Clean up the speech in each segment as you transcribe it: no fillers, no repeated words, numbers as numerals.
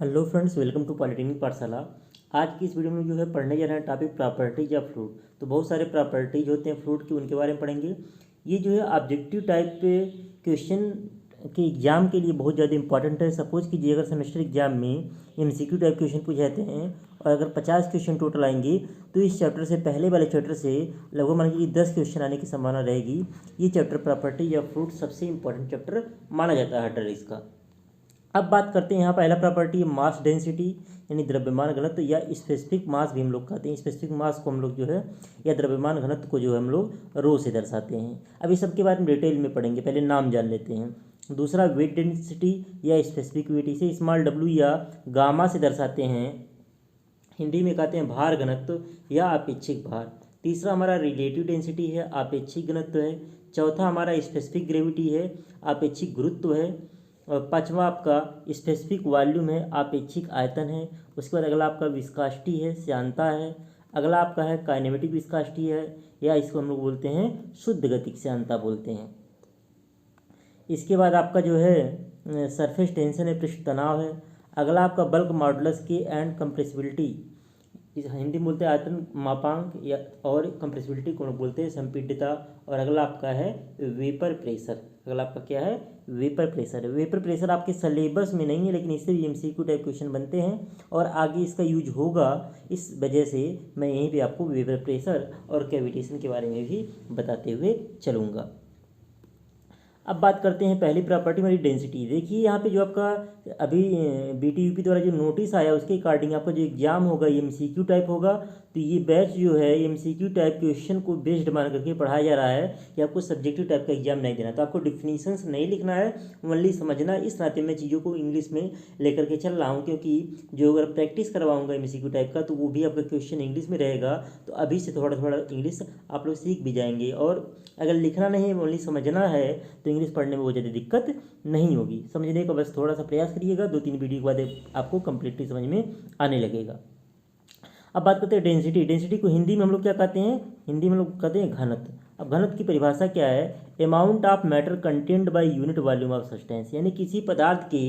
Hello friends, welcome to polytechnic पाठशाला। आज की इस वीडियो में जो है पढ़ने जा रहे हैं टॉपिक प्रॉपर्टीज ऑफ फ्लूइड। तो बहुत सारे प्रॉपर्टीज होते हैं फ्लूइड की, उनके बारे में पढ़ेंगे। ये जो है ऑब्जेक्टिव टाइप पे क्वेश्चन के एग्जाम के लिए बहुत ज़्यादा इंपॉर्टेंट है। सपोज कीजिए अगर सेमेस्टर एग्जाम में एमसीक्यू टाइप क्वेश्चन पूछे जाते हैं और अगर 50 क्वेश्चन टोटल आएंगे तो इस चैप्टर से, पहले वाले चैप्टर से लगभग मान लीजिए 10 क्वेश्चन आने की संभावना रहेगी। ये चैप्टर प्रॉपर्टीज ऑफ फ्लूइड सबसे इंपॉर्टेंट चैप्टर माना जाता है हर ड्रग्स का। अब बात करते हैं, यहाँ पहला प्रॉपर्टी है मास डेंसिटी, यानी द्रव्यमान घनत्व या स्पेसिफिक मास भी हम लोग कहते हैं। स्पेसिफिक मास को हम लोग जो है या द्रव्यमान घनत्व को जो है हम लोग रो से दर्शाते हैं। अब इस सब के बारे में डिटेल में पढ़ेंगे, पहले नाम जान लेते हैं। दूसरा वेट डेंसिटी या स्पेसिफिक वेट, इसे स्मॉल डब्ल्यू या गामा से दर्शाते हैं। हिंदी में कहते हैं भार घनत्व या अपेक्षिक भार। तीसरा हमारा रिलेटिव डेंसिटी है, अपेक्षिक घनत्व है। चौथा हमारा स्पेसिफिक ग्रेविटी है, अपेक्षिक गुरुत्व है। और पांचवा आपका स्पेसिफिक वॉल्यूम है, अपेक्षिक आयतन है। उसके बाद अगला आपका विस्कोसिटी है, श्यानता है। अगला आपका है काइनेमेटिक विस्कोसिटी है, या इसको हम लोग बोलते हैं शुद्ध गतिक श्यानता बोलते हैं। इसके बाद आपका जो है सरफेस टेंशन है, पृष्ठ तनाव है। अगला आपका बल्क मॉडुलस के एंड कंप्रेसिबिलिटी, इस हिंदी में बोलते हैं आयतन मापांक, या और कंप्रेसिबिलिटी को बोलते हैं संपीड्यता। और अगला आपका है वेपर प्रेशर। अगला आपका क्या है? Vapour pressure. वेपर प्रेशर आपके सिलेबस में नहीं है, लेकिन इससे भी एमसीक्यू टाइप क्वेश्चन बनते हैं और आगे इसका यूज होगा। इस वजह से मैं यहीं पे आपको वेपर प्रेशर और कैविटेशन के बारे में भी बताते हुए चलूँगा। अब बात करते हैं पहली प्रॉपर्टी हमारी डेंसिटी। देखिए यहाँ पे जो आपका अभी बीटीयूपी द्वारा जो नोटिस आया उसके अकॉर्डिंग आपका जो एग्जाम होगा ये एमसीक्यू टाइप होगा। तो ये बैच जो है एमसीक्यू टाइप क्वेश्चन को बेस्ड मान करके पढ़ाया जा रहा है कि आपको सब्जेक्टिव टाइप का एग्जाम नहीं देना। तो आपको डिफिनीशंस नहीं लिखना है, ओनली समझना। इस नाते मैं चीज़ों को इंग्लिश में लेकर के चल रहा हूँ, क्योंकि जो अगर प्रैक्टिस करवाऊँगा एमसीक्यू टाइप का तो वो भी आपका क्वेश्चन इंग्लिश में रहेगा। तो अभी से थोड़ा थोड़ा इंग्लिश आप लोग सीख भी जाएंगे। और अगर लिखना नहीं है, ओनली समझना है, तो इंग्लिश पढ़ने में बहुत ज़्यादा दिक्कत नहीं होगी। समझने का बस थोड़ा सा प्रयास करिएगा, 2-3 वीडियो के बाद आपको कंप्लीटली समझ में आने लगेगा। अब बात करते हैं डेंसिटी। डेंसिटी को हिंदी में हम लोग क्या कहते हैं? हिंदी में हम लोग कहते हैं घनत्व। अब घनत्व की परिभाषा क्या है? Amount of matter contained by unit volume of substance, यानी किसी पदार्थ के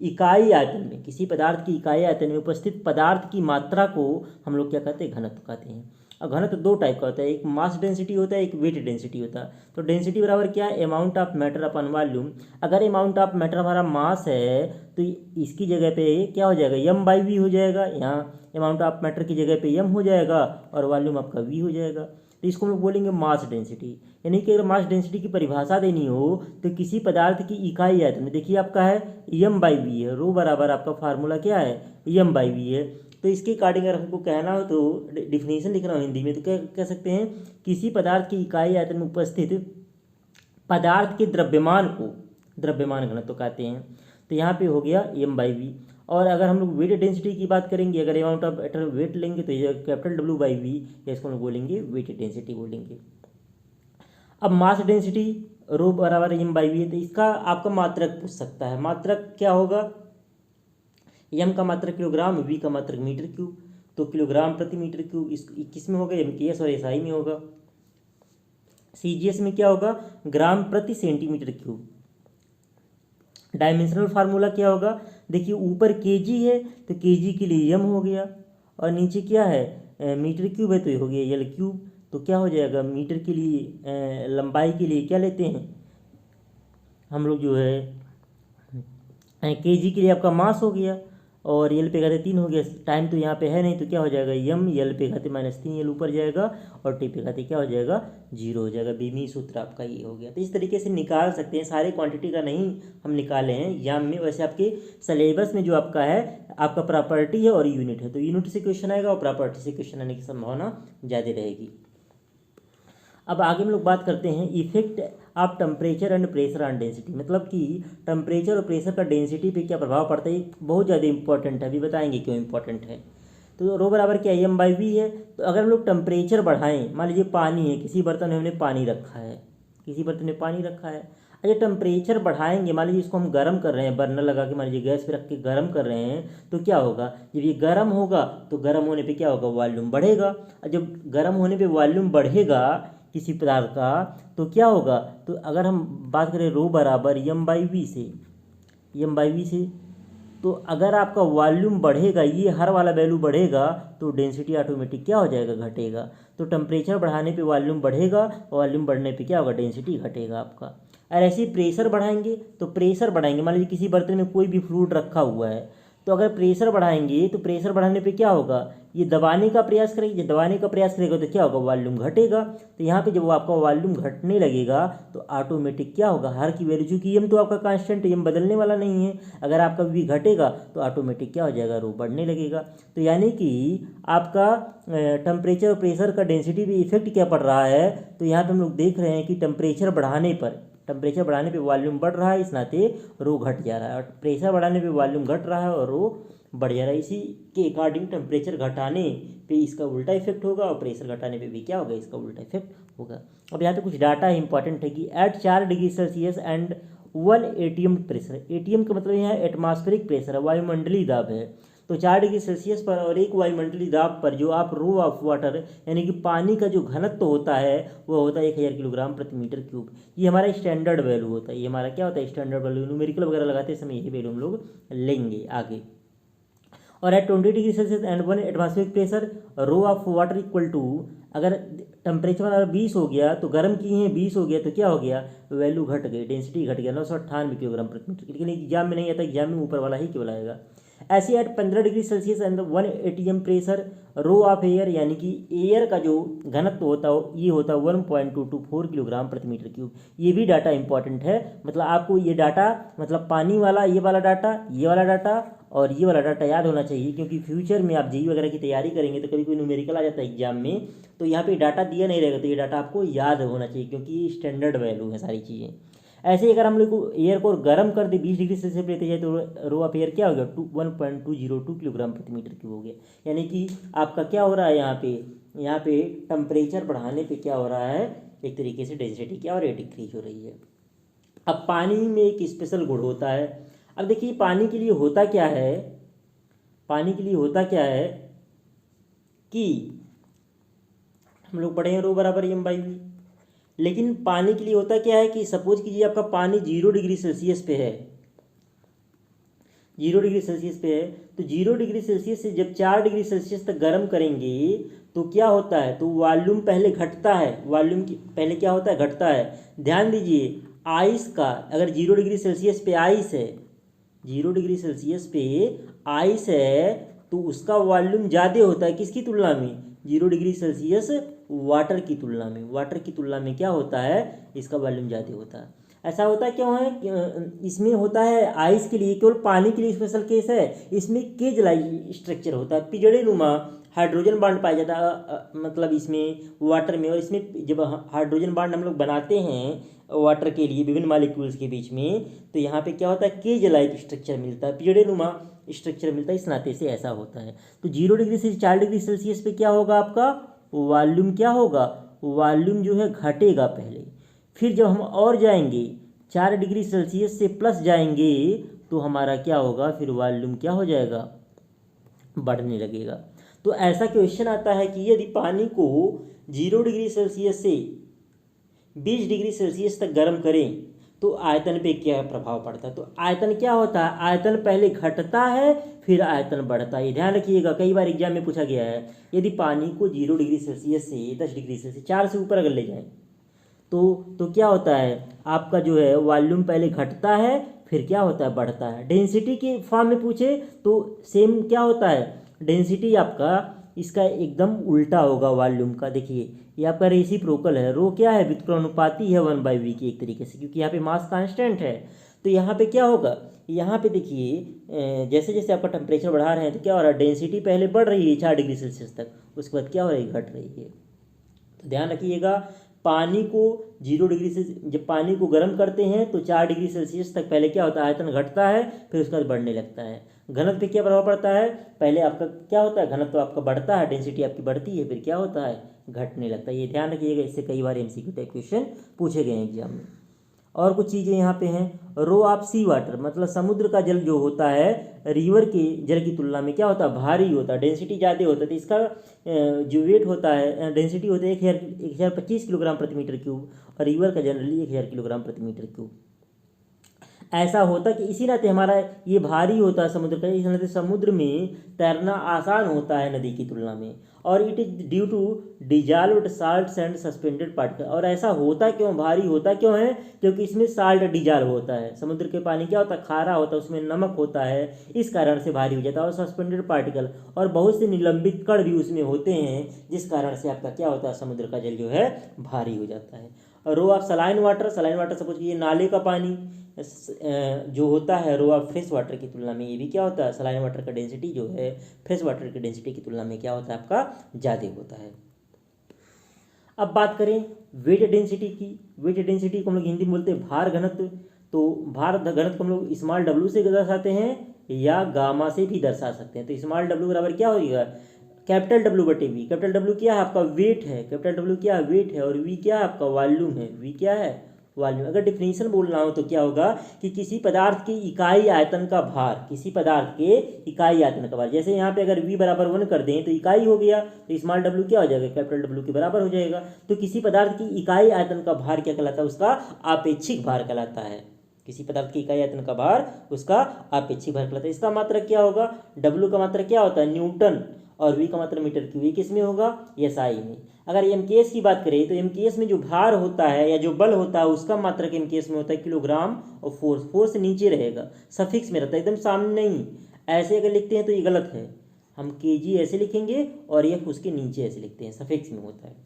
इकाई आयतन में, किसी पदार्थ की इकाई आयतन में उपस्थित पदार्थ की मात्रा को हम लोग क्या कहते हैं? घनत्व कहते हैं। और घनत्व दो टाइप का होता है, एक मास डेंसिटी होता है, एक वेट डेंसिटी होता है। तो डेंसिटी बराबर क्या है? Amount of matter upon volume. अगर अमाउंट ऑफ मैटर हमारा मास है तो इसकी जगह पे क्या हो जाएगा? एम बाई वी हो जाएगा। यहाँ अमाउंट ऑफ मैटर की जगह पे एम हो जाएगा और वॉल्यूम आपका वी हो जाएगा। तो इसको हम लोग बोलेंगे मास डेंसिटी। यानी कि अगर मास डेंसिटी की परिभाषा देनी हो तो किसी पदार्थ की इकाई आयतन में, देखिए आपका है एम बाई वी है, रो बराबर आपका फार्मूला क्या है? एम बाई वी है। तो इसके अकॉर्डिंग अगर हमको कहना हो तो डिफिनेशन लिखना हो हिंदी में तो क्या कह सकते हैं? किसी पदार्थ की इकाई आयतन में उपस्थित पदार्थ के द्रव्यमान को द्रव्यमान घनत्व कहते हैं। तो यहाँ पे हो गया एम बाई वी। और अगर हम लोग वेट डेंसिटी की बात करेंगे, अगर अमाउंट ऑफ मैटर वेट लेंगे तो ये कैपिटल डब्ल्यू बाई वी, या इसको हम बोलेंगे वेट डेंसिटी बोलेंगे। अब मास डेंसिटी रो बराबर एम बाई वी है, तो इसका आपका मात्रक पूछ सकता है। मात्रक क्या होगा? एम का मात्रक किलोग्राम, वी का मात्रक मीटर क्यूब। तो किलोग्राम प्रति मीटर क्यूब इस किस में होगा? एमकेएस और एसआई में होगा। सीजीएस में क्या होगा? ग्राम प्रति सेंटीमीटर क्यूब। डायमेंशनल फार्मूला क्या होगा? देखिए ऊपर केजी है तो केजी के लिए एम हो गया, और नीचे क्या है? मीटर क्यूब है तो ये हो गया एल क्यूब। तो क्या हो जाएगा? मीटर के लिए लंबाई के लिए क्या लेते हैं हम लोग जो है? केजी के लिए आपका मास हो गया, और एल पे घाते 3 हो गया। टाइम तो यहाँ पे है नहीं तो क्या हो जाएगा? एम एल पे घाते -3 एल ऊपर जाएगा, और टी पे घाते क्या हो जाएगा? 0 हो जाएगा। बीमी सूत्र आपका ये हो गया। तो इस तरीके से निकाल सकते हैं। सारे क्वांटिटी का नहीं हम निकाले हैं एग्जाम में, वैसे आपके सिलेबस में जो आपका है आपका प्रॉपर्टी है और यूनिट है, तो यूनिट से क्वेश्चन आएगा और प्रॉपर्टी से क्वेश्चन आने की संभावना ज़्यादा रहेगी। अब आगे हम लोग बात करते हैं effect of temperature and pressure on density, मतलब कि टेम्परेचर और प्रेशर का डेंसिटी पे क्या प्रभाव पड़ता है। बहुत ज़्यादा इंपॉर्टेंट है, अभी बताएंगे क्यों इंपॉर्टेंट है। तो रो बराबर क्या? एम बाई वी है। तो अगर हम लोग टेम्परेचर बढ़ाएं, मान लीजिए पानी है, किसी बर्तन में हमने पानी रखा है, किसी बर्तन में पानी रखा है। अच्छा टेम्परेचर बढ़ाएंगे, मान लीजिए इसको हम गर्म कर रहे हैं, बर्नर लगा के मान लीजिए गैस पे रख के गर्म कर रहे हैं, तो क्या होगा? जब ये गर्म होगा तो गर्म होने पे क्या होगा? वॉल्यूम बढ़ेगा। और जब गर्म होने पे वॉल्यूम बढ़ेगा किसी पदार्थ का तो क्या होगा? तो अगर हम बात करें रो बराबर एम बाई वी से, एम बाई वी से तो अगर आपका वॉल्यूम बढ़ेगा, ये हर वाला वैल्यू बढ़ेगा, तो डेंसिटी ऑटोमेटिक क्या हो जाएगा, घटेगा। तो टेम्परेचर बढ़ाने पे वॉल्यूम बढ़ेगा, वॉल्यूम बढ़ने पे क्या होगा, डेंसिटी घटेगा आपका। और ऐसे ही प्रेशर बढ़ाएंगे तो प्रेशर बढ़ाएंगे, मान लीजिए किसी बर्तन में कोई भी फ्लूइड रखा हुआ है, तो अगर प्रेशर बढ़ाएंगे तो प्रेशर बढ़ाने पे क्या होगा, ये दबाने का प्रयास करेंगे, जब दबाने का प्रयास करेगा तो क्या होगा, वॉल्यूम घटेगा। तो यहाँ पे जब आपका वॉल्यूम घटने लगेगा तो ऑटोमेटिक क्या होगा, हर की वैल्यू, चूंकि एम तो आपका कांस्टेंट है, एम बदलने वाला नहीं है, अगर आपका भी घटेगा तो ऑटोमेटिक क्या हो जाएगा, रो बढ़ने लगेगा। तो यानी कि आपका टेम्परेचर और प्रेशर का डेंसिटी पे इफेक्ट क्या पड़ रहा है, तो यहाँ पे हम लोग देख रहे हैं कि टेम्परेचर बढ़ाने पे वॉल्यूम बढ़ रहा है, इस नाते रो घट जा रहा है, और प्रेशर बढ़ाने पे वॉल्यूम घट रहा है और रो बढ़ जा रहा है। इसी के अकॉर्डिंग टेम्परेचर घटाने पे इसका उल्टा इफेक्ट होगा और प्रेशर घटाने पे भी क्या होगा, इसका उल्टा इफेक्ट होगा। अब यहाँ पे कुछ डाटा इंपॉर्टेंट है कि at 4 degree Celsius and 1 ATM pressure, ATM का मतलब यहाँ एटमॉस्फेरिक प्रेशर है, वायुमंडलीय दाब है। तो 4 डिग्री सेल्सियस पर और 1 वायुमंडलीय दाब पर जो आप रो ऑफ वाटर यानी कि पानी का जो घनत्व होता है वो होता है 1000 किलोग्राम प्रति मीटर क्यूब। ये हमारा स्टैंडर्ड वैल्यू होता है, ये हमारा क्या होता है, स्टैंडर्ड वैल्यू। न्यूमेरिकल वगैरह लगाते समय यही वैल्यू हम लोग लेंगे आगे। और at 20 degree Celsius and 1 atmospheric pressure rho of water equal to, अगर टेम्परेचर हमारा 20 हो गया तो गर्म किए हैं 20 हो गया तो क्या हो गया, वैल्यू घट गई, डेंसिटी घट गया 998 किलोग्राम प्रति मीटर। लेकिन एग्जाम में नहीं आता, एग्जाम में ऊपर वाला ही केवल आएगा। ऐसे at 15 degree Celsius and 1 ATM pressure rho of air, यानी कि एयर का जो घनत्व होता है ये होता है 1.224 किलोग्राम प्रति मीटर क्यूब। ये भी डाटा इंपॉर्टेंट है, मतलब आपको ये डाटा, मतलब पानी वाला ये वाला डाटा, ये वाला डाटा और ये वाला डाटा याद होना चाहिए, क्योंकि फ्यूचर में आप जेईई वगैरह की तैयारी करेंगे तो कभी कोई न्यूमेरिकल आ जाता है एग्जाम में, तो यहाँ पे डाटा दिया नहीं रहेगा, तो ये डाटा आपको याद होना चाहिए, क्योंकि ये स्टैंडर्ड वैल्यू है सारी चीज़ें। ऐसे ही अगर हम लोग को एयर को गर्म कर दे 20 डिग्री सेल्सियस पे लेते जाए तो रो ऑफ एयर क्या हो गया, 1.202 किलोग्राम प्रति मीटर क्यूब हो गया। यानी कि आपका क्या हो रहा है, यहाँ पे टेम्परेचर बढ़ाने पे क्या हो रहा है, एक तरीके से डेंसिटी क्या हो रही है, डिक्रीज हो रही है। अब पानी में एक स्पेशल गुण होता है। अब देखिए पानी के लिए होता क्या है, पानी के लिए होता क्या है कि हम लोग पढ़े हैं रो बराबर एम बाई वी, लेकिन पानी के लिए होता क्या है कि सपोज कीजिए आपका पानी 0 डिग्री सेल्सियस पे है, 0 डिग्री सेल्सियस पे है, तो 0 डिग्री सेल्सियस से जब 4 डिग्री सेल्सियस तक गर्म करेंगे तो क्या होता है, तो वॉल्यूम पहले घटता है, वॉल्यूम पहले क्या होता है, घटता है। ध्यान दीजिए आइस का, अगर 0 डिग्री सेल्सियस पे आइस है, 0 डिग्री सेल्सियस पे आइस है तो उसका वॉल्यूम ज़्यादा होता है, किसकी तुलना में, 0 डिग्री सेल्सियस वाटर की तुलना में, वाटर की तुलना में क्या होता है, इसका वॉल्यूम ज़्यादा होता है। ऐसा होता है क्यों है, इसमें होता है आइस के लिए, केवल पानी के लिए स्पेशल केस है, इसमें केज लाइक स्ट्रक्चर होता है, पिजड़े नुमा हाइड्रोजन बॉन्ड पाया जाता है, मतलब इसमें वाटर में। और इसमें जब हाइड्रोजन बॉन्ड हम लोग बनाते हैं वाटर के लिए विभिन्न मॉलिक्यूल्स के बीच में, तो यहाँ पे क्या होता है, केज लाइक स्ट्रक्चर मिलता है, पिजड़े नुमा स्ट्रक्चर मिलता है, इस नाते से ऐसा होता है। तो 0 डिग्री से 4 डिग्री सेल्सियस पे क्या होगा, आपका वॉल्यूम क्या होगा, वॉल्यूम जो है घटेगा पहले, फिर जब हम और जाएंगे 4 डिग्री सेल्सियस से प्लस जाएंगे तो हमारा क्या होगा, फिर वॉल्यूम क्या हो जाएगा, बढ़ने लगेगा। तो ऐसा क्वेश्चन आता है कि यदि पानी को 0 डिग्री सेल्सियस से 20 डिग्री सेल्सियस तक गर्म करें तो आयतन पे क्या प्रभाव पड़ता है, तो आयतन क्या होता है, आयतन पहले घटता है फिर आयतन बढ़ता है। ध्यान रखिएगा, कई बार एग्जाम में पूछा गया है, यदि पानी को 0 डिग्री सेल्सियस से 10 डिग्री सेल्सियस 4 से ऊपर अगर ले जाएं तो क्या होता है, आपका जो है वॉल्यूम पहले घटता है फिर क्या होता है, बढ़ता है। डेंसिटी के फॉर्म में पूछे तो सेम क्या होता है, डेंसिटी आपका इसका एकदम उल्टा होगा वॉल्यूम का। देखिए ये आपका रेसिप्रोकल है, रो क्या है, व्युत्क्रमानुपाती है 1/v की एक तरीके से, क्योंकि यहाँ पे मास कांस्टेंट है। तो यहाँ पे क्या होगा, यहाँ पे देखिए जैसे जैसे आपका टेम्परेचर बढ़ा रहे हैं तो क्या हो रहा है, डेंसिटी पहले बढ़ रही है 4 डिग्री सेल्सियस तक, उसके बाद क्या हो रही है, घट रही है। तो ध्यान रखिएगा, पानी को 0 डिग्री से जब पानी को गर्म करते हैं तो 4 डिग्री सेल्सियस तक पहले क्या होता है, आयतन घटता है फिर उसके बाद बढ़ने लगता है। घनत्व पे क्या प्रभाव पड़ता है, पहले आपका क्या होता है, घनत्व आपका बढ़ता है, डेंसिटी आपकी बढ़ती है, फिर क्या होता है, घटने लगता है। ये ध्यान रखिएगा, इससे कई बार एमसीक्यू टाइप क्वेश्चन पूछे गए हैं एग्जाम में। और कुछ चीज़ें यहाँ पे हैं, रो ऑफ सी वाटर, मतलब समुद्र का जल जो होता है रिवर के जल की तुलना में क्या होता है, भारी होता है, डेंसिटी ज़्यादा होता है। तो इसका जो वेट होता है, डेंसिटी होता है 1025 किलोग्राम प्रति मीटर क्यूब, और रिवर का जनरली 1000 किलोग्राम प्रति मीटर क्यूब। ऐसा होता कि इसी नाते हमारा ये भारी होता है समुद्र का, इस नाते समुद्र में तैरना आसान होता है नदी की तुलना में। और it is due to dissolved salt and suspended particle. और ऐसा होता क्यों, भारी होता क्यों है, क्योंकि इसमें साल्ट डिजॉल्व होता है। समुद्र के पानी क्या होता है, खारा होता है, उसमें नमक होता है, इस कारण से भारी हो जाता है। और सस्पेंडेड पार्टिकल और बहुत से निलंबित कण भी उसमें होते हैं, जिस कारण से आपका क्या होता है, समुद्र का जल जो है भारी हो जाता है। और rho of saline water, saline water suppose ये नाले का पानी जो होता है, रो ऑफ फ्रेश वाटर की तुलना में ये भी क्या होता है, सलाइन वाटर का डेंसिटी जो है फ्रेश वाटर की डेंसिटी की तुलना में क्या होता है, आपका ज़्यादा होता है। अब बात करें वेट डेंसिटी की। वेट डेंसिटी को हम लोग हिंदी में बोलते हैं भार घनत्व। तो भार घनत्व को हम लोग स्मॉल डब्ल्यू से दर्शाते हैं या गामा से भी दर्शा सकते हैं। तो स्मॉल डब्ल्यू बराबर क्या होगा, कैपिटल डब्ल्यू बटे वी। कैपिटल डब्ल्यू क्या है, आपका वेट है, कैपिटल डब्ल्यू क्या है, वेट है, और वी क्या है, आपका वॉल्यूम है। वी क्या है, वॉल्यूम। अगर डिफिनीशन बोलना हो तो क्या होगा कि किसी पदार्थ की इकाई आयतन का भार, किसी पदार्थ के इकाई आयतन का भार। जैसे यहाँ पे अगर v बराबर 1 कर दें तो इकाई हो गया, तो स्मॉल w क्या हो जाएगा, कैपिटल W के बराबर हो जाएगा। तो किसी पदार्थ की इकाई आयतन का भार क्या कहलाता है, उसका आपेक्षिक भार कहलाता है। किसी पदार्थ की इकाई आयतन का भार उसका आपेक्षिक भार कहलाता है। इसका मात्रक क्या होगा, W का मात्रक क्या होता है, न्यूटन, और v का मात्रक मीटर क्यूब। ये किस में होगा, SI में। अगर MKS की बात करें तो MKS में जो भार होता है या जो बल होता है उसका मात्रक MKS में होता है किलोग्राम, और फोर्स, फोर्स नीचे रहेगा, सफिक्स में रहता है, एकदम सामने नहीं। ऐसे अगर लिखते हैं तो ये गलत है, हम kg ऐसे लिखेंगे और F उसके नीचे ऐसे लिखते हैं, सफिक्स में होता है।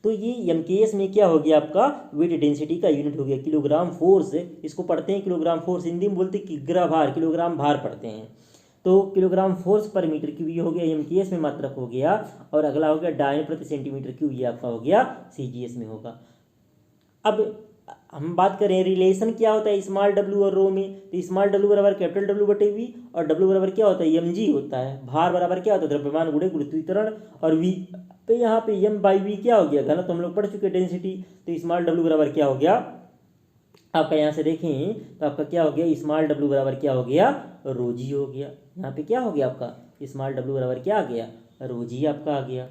तो ये MKS में क्या हो गया, आपका वेट डेंसिटी का यूनिट हो गया किलोग्राम फोर्स। इसको पढ़ते हैं किलोग्राम फोर्स, हिंदी में बोलते हैं किग्रा भार, किलोग्राम भार पढ़ते हैं। तो किलोग्राम फोर्स पर मीटर क्यूब ये हो गया MKS में मात्रक हो गया। और अगला हो गया डायन प्रति सेंटीमीटर क्यूब, ये आपका हो गया CGS में होगा। अब हम बात करें रिलेशन क्या होता है स्मॉल w और रो में। तो स्मॉल w बराबर कैपिटल W बटे वी, और w बराबर क्या होता है, mg होता है। भार बराबर क्या होता है, द्रव्यमान गुणे गुरुत्वीकरण, और v पे यहाँ पे m बाई वी क्या हो गया, घनत्व हम लोग पढ़ चुके डेंसिटी। तो स्मॉल w बराबर क्या हो गया, आपका यहाँ से देखें तो आपका क्या हो गया, स्मॉल w बराबर क्या हो गया, रोजी हो गया। यहाँ पे क्या हो गया आपका, स्मॉल w बराबर क्या आ गया, रोजी आपका आ गया।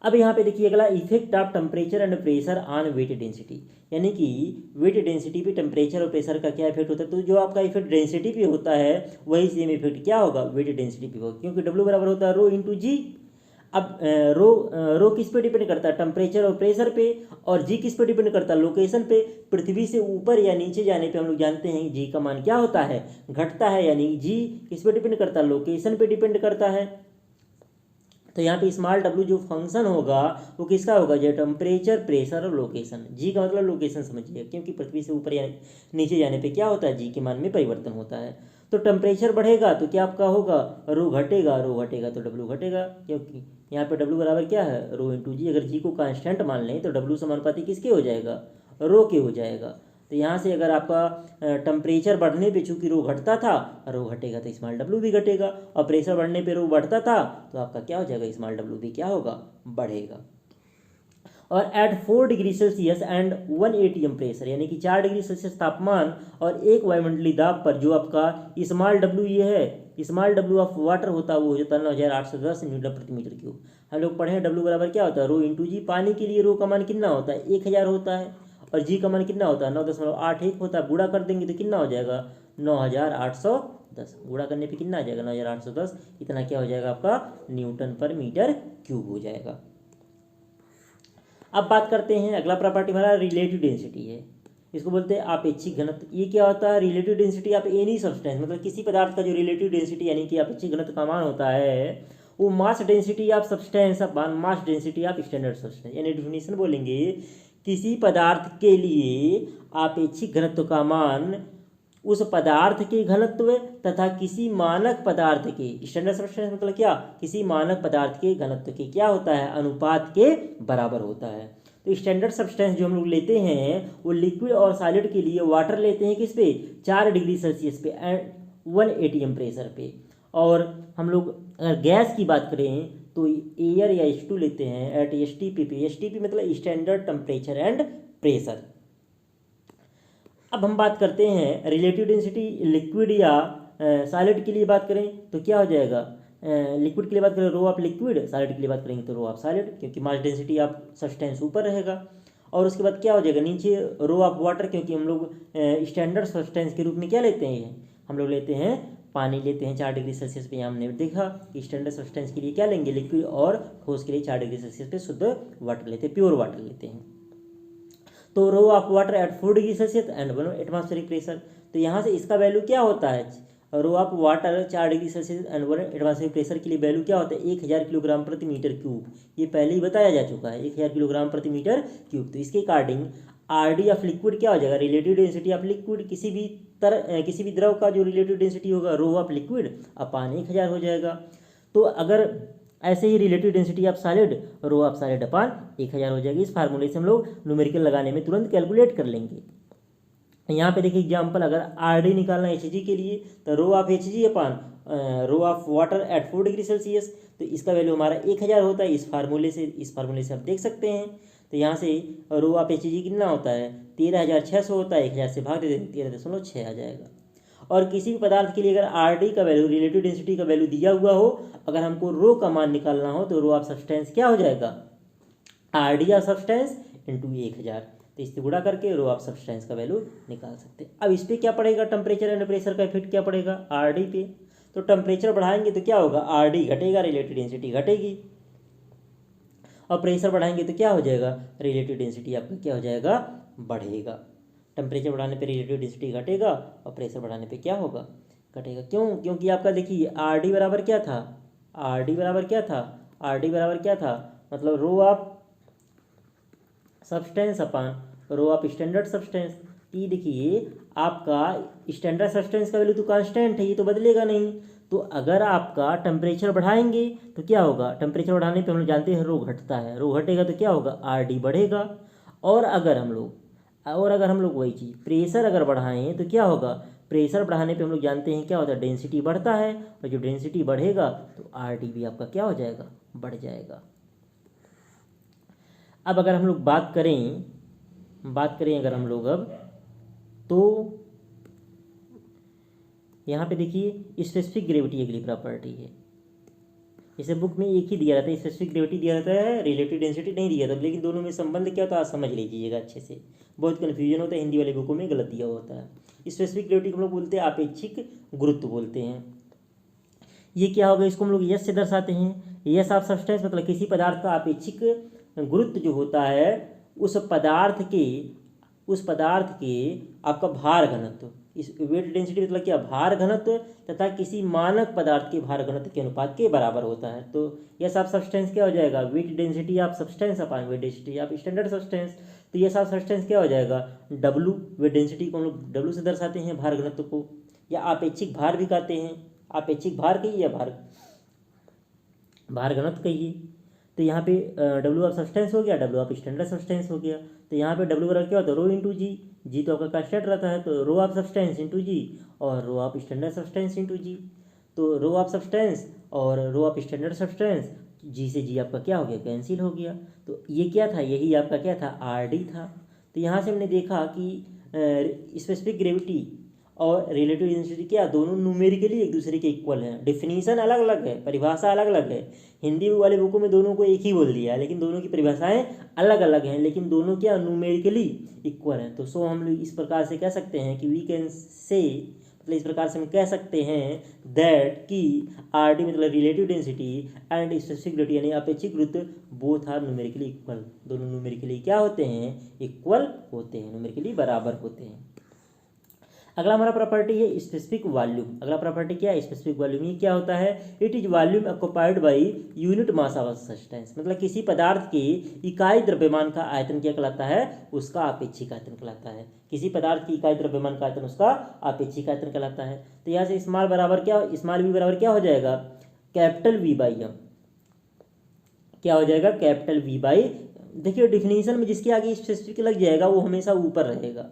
अब यहाँ पे देखिए अगला effect of temperature and pressure on weight density, यानी कि वेट डेंसिटी पे टेम्परेचर और प्रेशर का क्या इफेक्ट होता है। तो जो आपका इफेक्ट डेंसिटी पे होता है वही सेम इफेक्ट क्या होगा, वेट डेंसिटी पे होगा, क्योंकि W बराबर होता है रो इंटू जी। अब रो किस पे डिपेंड करता है, टेम्परेचर और प्रेशर पे, और जी किस पे डिपेंड करता है, लोकेशन पे। पृथ्वी से ऊपर या नीचे जाने पे हम लोग जानते हैं जी का मान क्या होता है, घटता है, यानी जी किस पे डिपेंड करता है, लोकेशन पे डिपेंड करता है। तो यहाँ पे स्मॉल w जो फंक्शन होगा वो किसका होगा, जो टेम्परेचर, प्रेशर और लोकेशन। जी का मतलब लोकेशन समझिए, क्योंकि पृथ्वी से ऊपर या नीचे जाने पे क्या होता है, जी के मान में परिवर्तन होता है। तो टेम्परेचर बढ़ेगा तो क्या आपका होगा, रो घटेगा, रो घटेगा तो W घटेगा, क्योंकि यहाँ पे W बराबर क्या है, रो इंटू जी। अगर जी को कांस्टेंट मान लें तो W समानुपाती किसके हो जाएगा, रो के हो जाएगा। तो यहाँ से अगर आपका टेम्परेचर बढ़ने पे चूंकि रो घटता था, रो घटेगा तो स्मॉल w भी घटेगा, और प्रेशर बढ़ने पे रो बढ़ता था तो आपका क्या हो जाएगा, स्मॉल w भी क्या होगा, बढ़ेगा। और at 4 degree Celsius and 1 ATM pressure, यानी कि 4 डिग्री सेल्सियस तापमान और 1 वायुमंडलीय दाब पर जो आपका स्मॉल w ये है, स्मॉल w ऑफ वाटर होता है वो हो जाता है 9810 न्यूटन प्रति मीटर क्यूब। हम लोग पढ़े w बराबर क्या होता है, रो इंटू जी। पानी के लिए रो का मान कितना होता है, 1000 होता है, और जी का मान कितना होता है, 9.81 होता है। गुणा कर देंगे तो कितना हो जाएगा, 9810। गुणा करने पे कितना आ जाएगा, 9810। इतना क्या हो जाएगा आपका, न्यूटन पर मीटर क्यूब हो जाएगा। अब बात करते हैं अगला प्रॉपर्टी हमारा रिलेटिव डेंसिटी है। इसको बोलते हैं आपेक्षिक घनत्व। ये क्या होता है, relative density of any substance, मतलब किसी पदार्थ का जो रिलेटिव डेंसिटी यानी कि आपेक्षिक घनत्व का मान होता है वो mass density of substance upon mass density of standard substance. यानी डेफिनेशन बोलेंगे, किसी पदार्थ के लिए आपेक्षिक घनत्व का मान उस पदार्थ के घनत्व तथा किसी मानक पदार्थ के, स्टैंडर्ड सब्सटेंस मतलब क्या, किसी मानक पदार्थ के घनत्व के क्या होता है, अनुपात के बराबर होता है। तो स्टैंडर्ड सब्सटेंस जो हम लोग लेते हैं वो लिक्विड और सॉलिड के लिए वाटर लेते हैं किस पे, 4 डिग्री सेल्सियस पे एंड 1 ATM प्रेशर पे। और हम लोग अगर गैस की बात करें तो एयर या H2 लेते हैं एट STP पे। STP मतलब स्टैंडर्ड टेम्परेचर एंड प्रेशर। अब हम बात करते हैं रिलेटिव डेंसिटी लिक्विड या सॉलिड के लिए बात करें तो क्या हो जाएगा, लिक्विड के लिए बात करें रो ऑफ लिक्विड, सॉलिड के लिए बात करेंगे तो रो ऑफ सॉलिड, क्योंकि मास डेंसिटी ऑफ सब्सटेंस ऊपर रहेगा। और उसके बाद क्या हो जाएगा, नीचे रो ऑफ वाटर, क्योंकि हम लोग स्टैंडर्ड सब्सटेंस के रूप में क्या लेते हैं, हम लोग लेते हैं पानी लेते हैं 4 डिग्री सेल्सियस पे। यहाँ हमने देखा कि स्टैंडर्ड सब्सटेंस के लिए क्या लेंगे, लिक्विड, और ठोस के लिए 4 डिग्री सेल्सियस पे शुद्ध वाटर लेते हैं, प्योर वाटर लेते हैं। तो rho of water at 4 degree Celsius and 1 atmospheric pressure, तो यहाँ से इसका वैल्यू क्या होता है, rho of water 4 degree Celsius and 1 atmospheric pressure के लिए वैल्यू क्या होता है, 1000 किलोग्राम प्रति मीटर क्यूब। ये पहले ही बताया जा चुका है, 1000 किलोग्राम प्रति मीटर क्यूब। तो इसके अकॉर्डिंग आरडी ऑफ लिक्विड क्या हो जाएगा, रिलेटिव डेंसिटी ऑफ लिक्विड, किसी भी द्रव का जो रिलेटिव डेंसिटी होगा रो ऑफ लिक्विड अपान 1000 हो जाएगा। तो अगर ऐसे ही relative density of solid, rho of solid upon 1000 हो जाएगी। इस फार्मूले से हम लोग न्यूमेरिकल लगाने में तुरंत कैलकुलेट कर लेंगे। यहाँ पे देखिए एग्जाम्पल, अगर आर डी निकालना एच जी के लिए, तो rho of H G upon rho of water at 4 degree Celsius, तो इसका वैल्यू हमारा 1000 होता है। इस फार्मूले से आप देख सकते हैं। तो यहाँ से रो ऑफ एच जी कितना होता है, 13600 होता है, 1000 से भाग दे देंगे 13.6 आ जाएगा। और किसी भी पदार्थ के लिए अगर आर डी का वैल्यू, रिलेटिव डेंसिटी का वैल्यू दिया हुआ हो, अगर हमको रो का मान निकालना हो, तो रो ऑफ सब्सटेंस क्या हो जाएगा, R D of substance into 1000, तो इससे गुणा करके रो ऑफ सब्सटेंस का वैल्यू निकाल सकते हैं। अब इस पर क्या पड़ेगा, टेम्परेचर एंड प्रेशर का इफेक्ट क्या पड़ेगा आर डी पे। तो टेम्परेचर बढ़ाएंगे तो क्या होगा, आर डी घटेगा, रिलेटिव डेंसिटी घटेगी, और प्रेशर बढ़ाएंगे तो क्या हो जाएगा, रिलेटिव डेंसिटी आपका क्या हो जाएगा, बढ़ेगा। टेम्परेचर बढ़ाने पे रिलेटिव डेंसिटी घटेगा, और प्रेशर बढ़ाने पे क्या होगा, घटेगा। क्यों, क्योंकि आपका देखिए आर डी बराबर क्या था, आर डी बराबर क्या था, आर डी बराबर क्या था, मतलब rho of substance upon rho of standard substance. ये देखिए आपका स्टैंडर्ड सब्सटेंस का वैल्यू तो कांस्टेंट है, ये तो बदलेगा नहीं। तो अगर आपका टेम्परेचर बढ़ाएंगे तो क्या होगा, टेम्परेचर बढ़ाने पे हम लोग जानते हैं रो घटता है, रो घटेगा तो क्या होगा, आर डी बढ़ेगा। और अगर हम लोग वही चीज़ प्रेशर अगर बढ़ाएं तो क्या होगा, प्रेशर बढ़ाने पे हम लोग जानते हैं क्या होता है, डेंसिटी बढ़ता है, और जब डेंसिटी बढ़ेगा तो आर डी भी आपका क्या हो जाएगा, बढ़ जाएगा। अब अगर हम लोग बात करें अगर हम लोग अब, तो यहाँ पे देखिए स्पेसिफिक ग्रेविटी अगली प्रॉपर्टी है। इसे बुक में एक ही दिया रहता है, स्पेसिफिक ग्रेविटी दिया रहता है, रिलेटिव डेंसिटी नहीं दिया था, लेकिन दोनों में संबंध क्या होता है आप समझ लीजिएगा अच्छे से, बहुत कन्फ्यूजन होता है, हिंदी वाले बुकों में गलत दिया होता है। स्पेसिफिक ग्रेविटी को हम लोग बोलते हैं अपेक्षिक गुरुत्व बोलते हैं। ये क्या होगा, इसको हम लोग यस से दर्शाते हैं। यस ऑफ सब्सटेंस मतलब किसी पदार्थ का अपेक्षिक गुरुत्व जो होता है उस पदार्थ के आपका भार घनत्व, इस वेट डेंसिटी मतलब क्या, भार घनत्व तथा किसी मानक पदार्थ के भार घनत्व के अनुपात के बराबर होता है। तो यस ऑफ सब्सटेंस क्या हो जाएगा, weight density of substance upon weight density of standard substance. तो यस ऑफ सब्सटेंस क्या हो जाएगा, डब्लू, वेट डेंसिटी को हम लोग डब्लू से दर्शाते हैं, भार घनत्व को, या अपेक्षिक भार भी कहते हैं, अपेक्षिक भार कहिए या भार घनत्व कहिए। तो यहाँ पे डब्ल्यू ऑफ सब्सटेंस हो गया, डब्ल्यू ऑफ स्टैंडर्ड सब्सटेंस हो गया। तो यहाँ पे डब्ल्यू बराबर क्या होता है, रो इंटू जी, जी तो आपका कांस्टेंट रहता है, तो rho of substance into g, और rho of standard substance into g. तो रो ऑफ सब्सटेंस और rho of standard substance, g से जी आपका क्या हो गया, कैंसिल हो गया। तो ये क्या था, यही आपका क्या था, आर डी था। तो यहाँ से हमने देखा कि स्पेसिफिक ग्रेविटी और रिलेटिव डेंसिटी क्या, दोनों न्यूमेरिकली एक दूसरे के इक्वल हैं। डिफिनीशन अलग अलग है, परिभाषा अलग अलग है। हिंदी वाले बुकों में दोनों को एक ही बोल दिया है, लेकिन दोनों की परिभाषाएं अलग अलग हैं, लेकिन दोनों क्या न्यूमेरिकली इक्वल हैं। तो सो हम लोग इस प्रकार से कह सकते हैं कि वी कैन से, मतलब इस प्रकार से हम कह सकते हैं दैट कि आर डी मतलब relative density and specific gravity यानी अपेक्षिक गुरुत्व बोथ आर न्यूमेरिकली इक्वल, दोनों न्यूमेरिकली क्या होते हैं, इक्वल होते हैं, न्यूमेरिकली बराबर होते हैं। अगला हमारा प्रॉपर्टी है स्पेसिफिक वॉल्यूम। अगला प्रॉपर्टी क्या है, स्पेसिफिक वॉल्यूम। ये क्या होता है, it is volume occupied by unit mass of substance, मतलब किसी पदार्थ के इकाई द्रव्यमान का आयतन क्या कहलाता है, उसका अपेक्षिक आयतन कहलाता है। किसी पदार्थ की इकाई द्रव्यमान का आयतन उसका अपेक्षिक आयतन कहलाता है। तो यहाँ से स्मॉल बराबर क्या, स्मॉल वी बराबर क्या हो जाएगा, कैपिटल वी बाई एम, क्या हो जाएगा, कैपिटल वी बाई। देखिए डिफिनीशन में जिसके आगे स्पेसिफिक लग जाएगा वो हमेशा ऊपर रहेगा,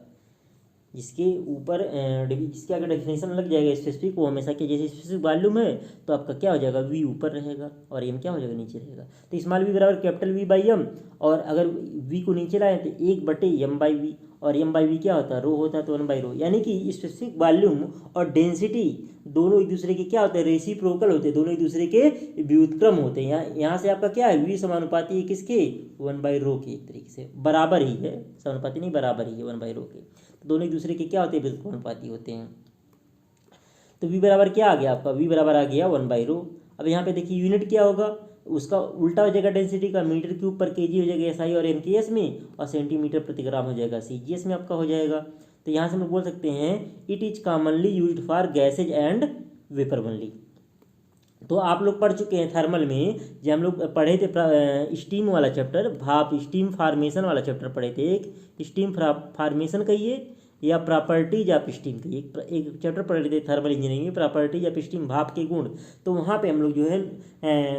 जिसके ऊपर जिसके आगे डेफिनेशन लग जाएगा स्पेसिफिक, वो हमेशा क्या, जैसे स्पेसिफिक वॉल्यूम है तो आपका क्या हो जाएगा, वी ऊपर रहेगा और एम क्या हो जाएगा, नीचे रहेगा। तो स्मॉल वी बराबर कैपिटल वी बाई एम, और अगर वी को नीचे लाए तो 1/m/v, और m/v क्या होता है, रो होता है, तो 1/रो। यानी कि स्पेसिफिक वॉल्यूम और डेंसिटी दोनों एक दूसरे के क्या होते हैं, रेसिप्रोकल होते हैं, दोनों एक दूसरे के व्युत्क्रम होते हैं। यहाँ से आपका क्या है, वी समानुपाती है किसके, 1/रो के, एक तरीके से बराबर ही है, समानुपाती नहीं बराबर ही है 1/रो के। तो दोनों एक दूसरे के क्या होते हैं, व्युत्क्रमानुपाती होते हैं। तो वी बराबर क्या आ गया आपका, वी बराबर आ गया 1/रो। अब यहाँ पे देखिए यूनिट क्या होगा, उसका उल्टा हो जाएगा डेंसिटी का, मीटर क्यूब पर केजी हो जाएगा एसआई और एमकेएस में, और सेंटीमीटर प्रति ग्राम हो जाएगा सीजीएस में आपका हो जाएगा। तो यहाँ से हम लोग बोल सकते हैं it is commonly used for gases and vapour only. तो आप लोग पढ़ चुके हैं थर्मल में, जब हम लोग पढ़े थे स्टीम वाला चैप्टर, भाप स्टीम फार्मेशन वाला चैप्टर पढ़े थे, एक स्टीम फार्मेशन कहिए या प्रॉपर्टीज ऑफ स्टीम कहिए, एक चैप्टर पढ़े थे थर्मल इंजीनियरिंग में, प्रॉपर्टीज ऑफ स्टीम, भाप के गुण। तो वहाँ पे हम लोग जो है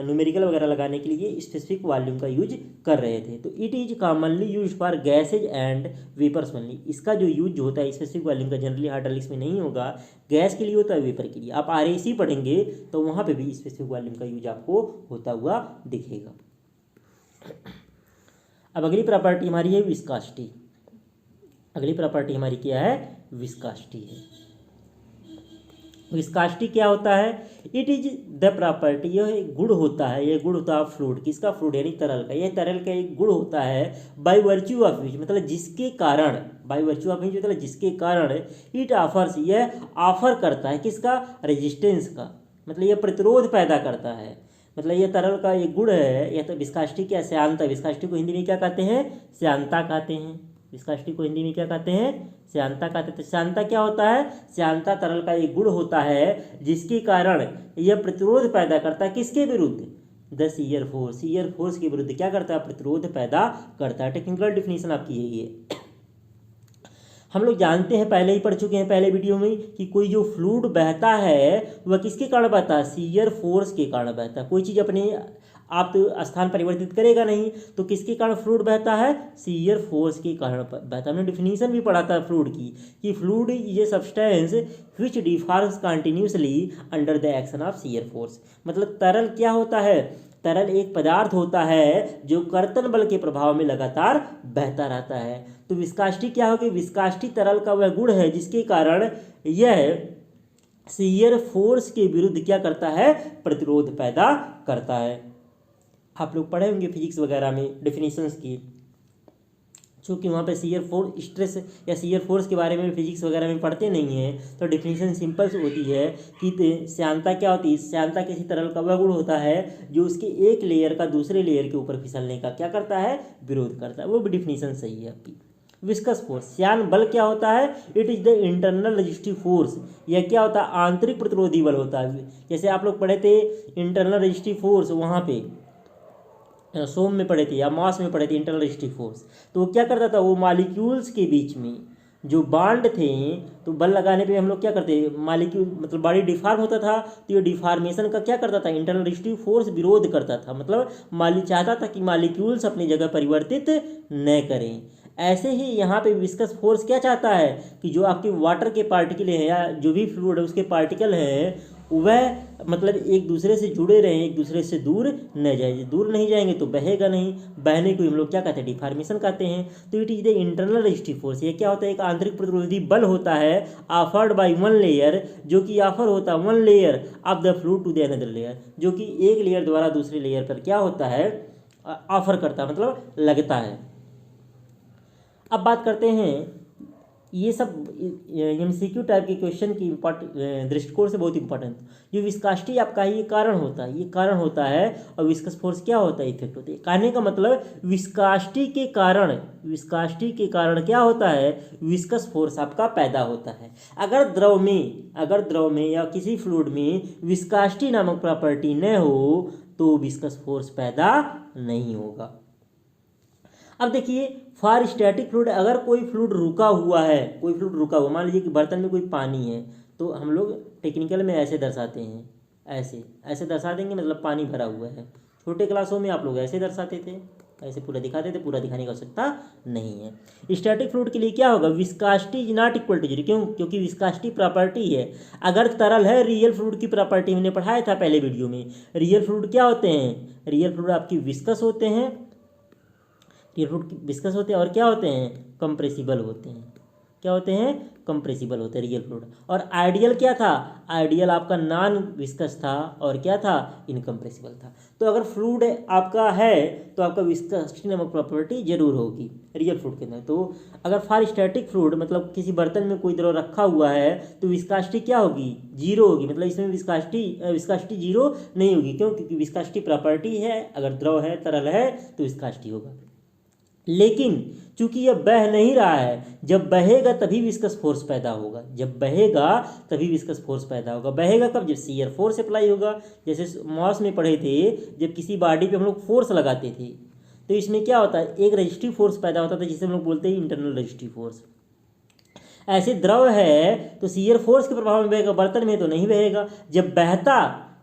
न्यूमेरिकल वगैरह लगाने के लिए स्पेसिफिक वॉल्यूम का यूज कर रहे थे। तो it is commonly use for gases and vapours only. इसका जो यूज होता है स्पेसिफिक वॉल्यूम का, जनरली हाइड्रोलिक्स में नहीं होगा, गैस के लिए होता है, वेपर के लिए। आप आरएसी पढ़ेंगे तो वहाँ पे भी स्पेसिफिक वॉल्यूम का यूज आपको होता हुआ दिखेगा। अब अगली प्रॉपर्टी हमारी है विस्कोसिटी। अगली प्रॉपर्टी हमारी क्या है, विस्कोसिटी है। विस्कोसिटी क्या होता है, इट इज द प्रॉपर्टी, यह एक गुण होता है, यह गुण होता है फ्लूइड, किसका, फ्लूइड यानी तरल का। यह तरल का एक गुण होता है बाय वर्च्यू ऑफ विच, मतलब जिसके कारण, बाय वर्च्यू ऑफ विच मतलब जिसके कारण, इट ऑफर्स, यह ऑफर करता है किसका, रेजिस्टेंस का, मतलब यह प्रतिरोध पैदा करता है। मतलब यह तरल का एक गुण है। यह तो विस्कोसिटी क्या, श्यानता, विस्कोसिटी को हिंदी में क्या कहते हैं, श्यानता कहते हैं। विस्कोसिटी को हिंदी में क्या कहते हैं, श्यानता कहते हैं। तो श्यानता क्या होता है, श्यानता तरल का एक गुण होता है जिसके कारण यह प्रतिरोध पैदा करता है, किसके विरुद्ध, the shear force, shear force के विरुद्ध क्या करता है, प्रतिरोध पैदा करता है। टेक्निकल डिफिनीशन आपकी यही है। हम लोग जानते हैं, पहले ही पढ़ चुके हैं पहले वीडियो में, कि कोई जो फ्लूइड बहता है वह किसके कारण बहता है, शियर फोर्स के कारण बहता है। कोई चीज़ अपने आप तो स्थान परिवर्तित करेगा नहीं, तो किसके कारण फ्लूइड बहता है, शियर फोर्स के कारण बहता है। हमने डिफिनीशन भी पढ़ा था फ्लूइड की, कि fluid is a substance which deforms continuously under the action of shear force. मतलब तरल क्या होता है, तरल एक पदार्थ होता है जो कर्तन बल के प्रभाव में लगातार बहता रहता है। तो विस्कोसिटी क्या होगी, विस्कोसिटी तरल का वह गुण है जिसके कारण यह शियर फोर्स के विरुद्ध क्या करता है, प्रतिरोध पैदा करता है। आप लोग पढ़े होंगे फिजिक्स वगैरह में डेफिनेशंस की, चूँकि वहाँ पे शियर फोर्स, स्ट्रेस या शियर फोर्स के बारे में फिजिक्स वगैरह में पढ़ते नहीं हैं, तो डेफिनेशन सिंपल होती है कि श्यानता क्या होती है, श्यानता किसी तरल का वह गुण होता है जो उसके एक लेयर का दूसरे लेयर के ऊपर फिसलने का क्या करता है, विरोध करता है। वो भी डेफिनेशन सही है आपकी। विस्कस फोर्स, श्यान बल क्या होता है, it is the internal resistive force. यह क्या होता है, आंतरिक प्रतिरोधी बल होता है। जैसे आप लोग पढ़े थे इंटरनल रेजिस्टिव फोर्स, वहाँ पे सोम में पढ़े थे या मास में पढ़े थे इंटरनल रेजिस्टिव फोर्स। तो वो क्या करता था, वो मॉलिक्यूल्स के बीच में जो बॉन्ड थे, तो बल लगाने पे हम लोग क्या करते, मॉलिक्यूल मतलब बॉडी डिफॉर्म होता था, तो ये डिफॉर्मेशन का क्या करता था, इंटरनल रेजिस्टिव फोर्स विरोध करता था। मतलब चाहता था कि मॉलिक्यूल्स अपनी जगह परिवर्तित न करें। ऐसे ही यहाँ पे विस्कस फोर्स क्या चाहता है कि जो आपके वाटर के पार्टिकल हैं या जो भी फ्लूइड है उसके पार्टिकल हैं, वह मतलब एक दूसरे से जुड़े रहें, एक दूसरे से दूर न जाए। दूर नहीं जाएंगे तो बहेगा नहीं, बहने को हम लोग क्या कहते हैं, डिफॉर्मेशन कहते हैं। तो it is the internal resistive force. ये क्या होता है, एक आंतरिक प्रतिरोधी बल होता है, ऑफर्ड बाय वन लेयर, जो कि ऑफर होता है one layer of the fluid to the another layer, जो कि एक लेयर द्वारा दूसरे लेयर पर क्या होता है, ऑफर करता है, मतलब लगता है। अब बात करते हैं, ये सब एमसीक्यू टाइप के क्वेश्चन की दृष्टिकोण से बहुत इंपॉर्टेंट। जो विस्कोसिटी आपका ये कारण होता है, ये कारण होता है, और विस्कस फोर्स क्या होता है, इफेक्ट होता है। कहने का मतलब विस्कोसिटी के कारण, विस्कोसिटी के कारण क्या होता है, विस्कस फोर्स आपका पैदा होता है। अगर द्रव में या किसी फ्लूइड में विस्कोसिटी नामक प्रॉपर्टी न हो तो विस्कस फोर्स पैदा नहीं होगा। अब देखिए, फॉर स्टैटिक फ्लूइड, अगर कोई फ्लूइड रुका हुआ है, कोई फ्लूइड रुका हुआ, मान लीजिए कि बर्तन में कोई पानी है, तो हम लोग टेक्निकल में ऐसे दर्शाते हैं, ऐसे दर्शा देंगे, मतलब पानी भरा हुआ है। छोटे क्लासों में आप लोग ऐसे दर्शाते थे, ऐसे पूरा दिखाते थे, पूरा दिखाने की आवश्यकता नहीं है। स्टैटिक फ्लूइड के लिए क्या होगा, viscosity is not equal to zero, क्यों, क्योंकि विस्कासिटी प्रॉपर्टी है। अगर तरल है, रियल फ्लूइड की प्रॉपर्टी हमने पढ़ाया था पहले वीडियो में, रियल फ्लूइड क्या होते हैं, रियल फ्लूइड आपकी विस्कस होते हैं, रियल फ्लूइड विस्कस होते हैं और क्या होते हैं, कंप्रेसिबल होते हैं। क्या होते हैं, कंप्रेसिबल होते हैं रियल फ्लूइड। और आइडियल क्या था, आइडियल आपका नॉन विस्कस था और क्या था, इनकम्प्रेसिबल था। तो अगर फ्लूइड आपका है तो आपका विस्कोसिटी नामक प्रॉपर्टी जरूर होगी रियल फ्लूइड के अंदर। तो अगर फॉर स्टैटिक फ्लूइड मतलब किसी बर्तन में कोई द्रव रखा हुआ है तो विस्कोसिटी क्या होगी, जीरो होगी, मतलब इसमें विस्कोसिटी जीरो नहीं होगी। क्यों, क्योंकि विस्कोसिटी प्रॉपर्टी है, अगर द्रव है, तरल है तो विस्कोसिटी होगा। लेकिन चूंकि यह बह नहीं रहा है, जब बहेगा तभी विस्कस फोर्स पैदा होगा, जब बहेगा तभी विस्कस फोर्स पैदा होगा। बहेगा कब, जब शियर फोर्स अप्लाई होगा। जैसे मॉस में पढ़े थे, जब किसी बॉडी पे हम लोग फोर्स लगाते थे तो इसमें क्या होता है, एक रजिस्टिव फोर्स पैदा होता था जिसे हम लोग बोलते हैं इंटरनल रजिस्टिव फोर्स। ऐसे द्रव है तो शियर फोर्स के प्रभाव में बहेगा, बर्तन में तो नहीं बहेगा।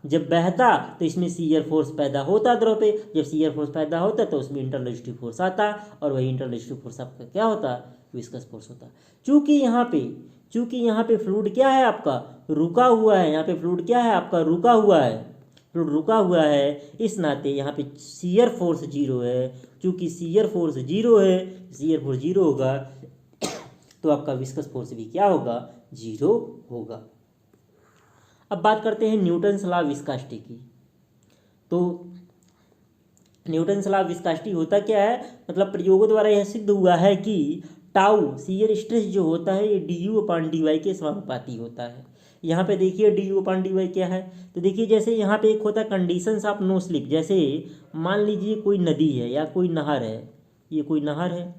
जब बहता तो इसमें शियर फोर्स पैदा होता द्रव पे, जब शियर फोर्स पैदा होता तो उसमें इंटरनल रजिस्टिव फोर्स आता और वही इंटरनल रजिस्टिव फोर्स आपका क्या होता, विस्कस फोर्स होता। चूंकि यहाँ पे फ्लूइड क्या है आपका, रुका हुआ है, यहाँ पे फ्लूइड क्या है आपका, रुका हुआ है, फ्लूइड रुका हुआ है, इस नाते यहाँ पे शियर फोर्स जीरो है। चूंकि शियर फोर्स जीरो है, शियर फोर्स जीरो होगा तो आपका विस्कस फोर्स भी क्या होगा, जीरो होगा। अब बात करते हैं न्यूटन्स लॉ ऑफ विस्कोसिटी की। तो न्यूटन्स लॉ ऑफ विस्कोसिटी होता क्या है, मतलब प्रयोगों द्वारा यह सिद्ध हुआ है कि टाउ शियर स्ट्रेस जो होता है ये du/dy के समानुपाती होता है। यहाँ पे देखिए du/dy क्या है, तो देखिए जैसे यहाँ पे एक होता है कंडीशंस ऑफ नो स्लिप। जैसे मान लीजिए कोई नदी है या कोई नहर है, ये कोई नहर है,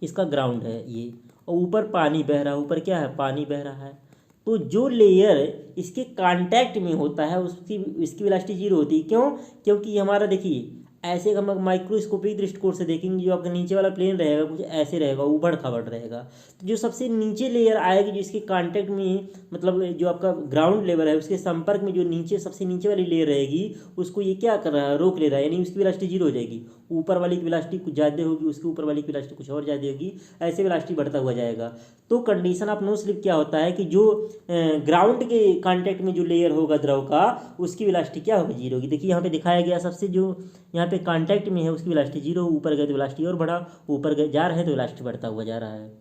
इसका ग्राउंड है ये, और ऊपर पानी बह रहा है, ऊपर क्या है, पानी बह रहा है। तो जो लेयर इसके कांटेक्ट में होता है उसकी इसकी वेलोसिटी जीरो होती है। क्यों, क्योंकि हमारा देखिए ऐसे हम माइक्रोस्कोपिक दृष्टिकोण से देखेंगे, जो आपका नीचे वाला प्लेन रहेगा कुछ ऐसे रहेगा, उबड़ खाबड़ रहेगा। तो जो सबसे नीचे लेयर आएगी, जो इसके कांटेक्ट में मतलब जो आपका ग्राउंड लेवल है उसके संपर्क में जो नीचे सबसे नीचे वाली लेयर रहेगी, उसको ये क्या कर रहा है, रोक ले रहा है, यानी उसकी वेलोसिटी जीरो हो जाएगी। ऊपर वाली की वेलोसिटी कुछ ज़्यादा होगी, उसके ऊपर वाली की वेलोसिटी कुछ और ज़्यादा होगी, ऐसे वेलोसिटी बढ़ता हुआ जाएगा। तो कंडीशन ऑफ नो स्लिप क्या होता है कि जो ग्राउंड के कांटेक्ट में जो लेयर होगा द्रव का, उसकी वेलोसिटी क्या होगी, जीरो होगी। देखिए यहाँ पे दिखाया गया, सबसे जो यहाँ पे कांटेक्ट में है उसकी वेलोसिटी जीरो, ऊपर गए तो वेलोसिटी और बढ़ा, ऊपर गए जा रहे हैं तो वेलोसिटी बढ़ता हुआ जा रहा है।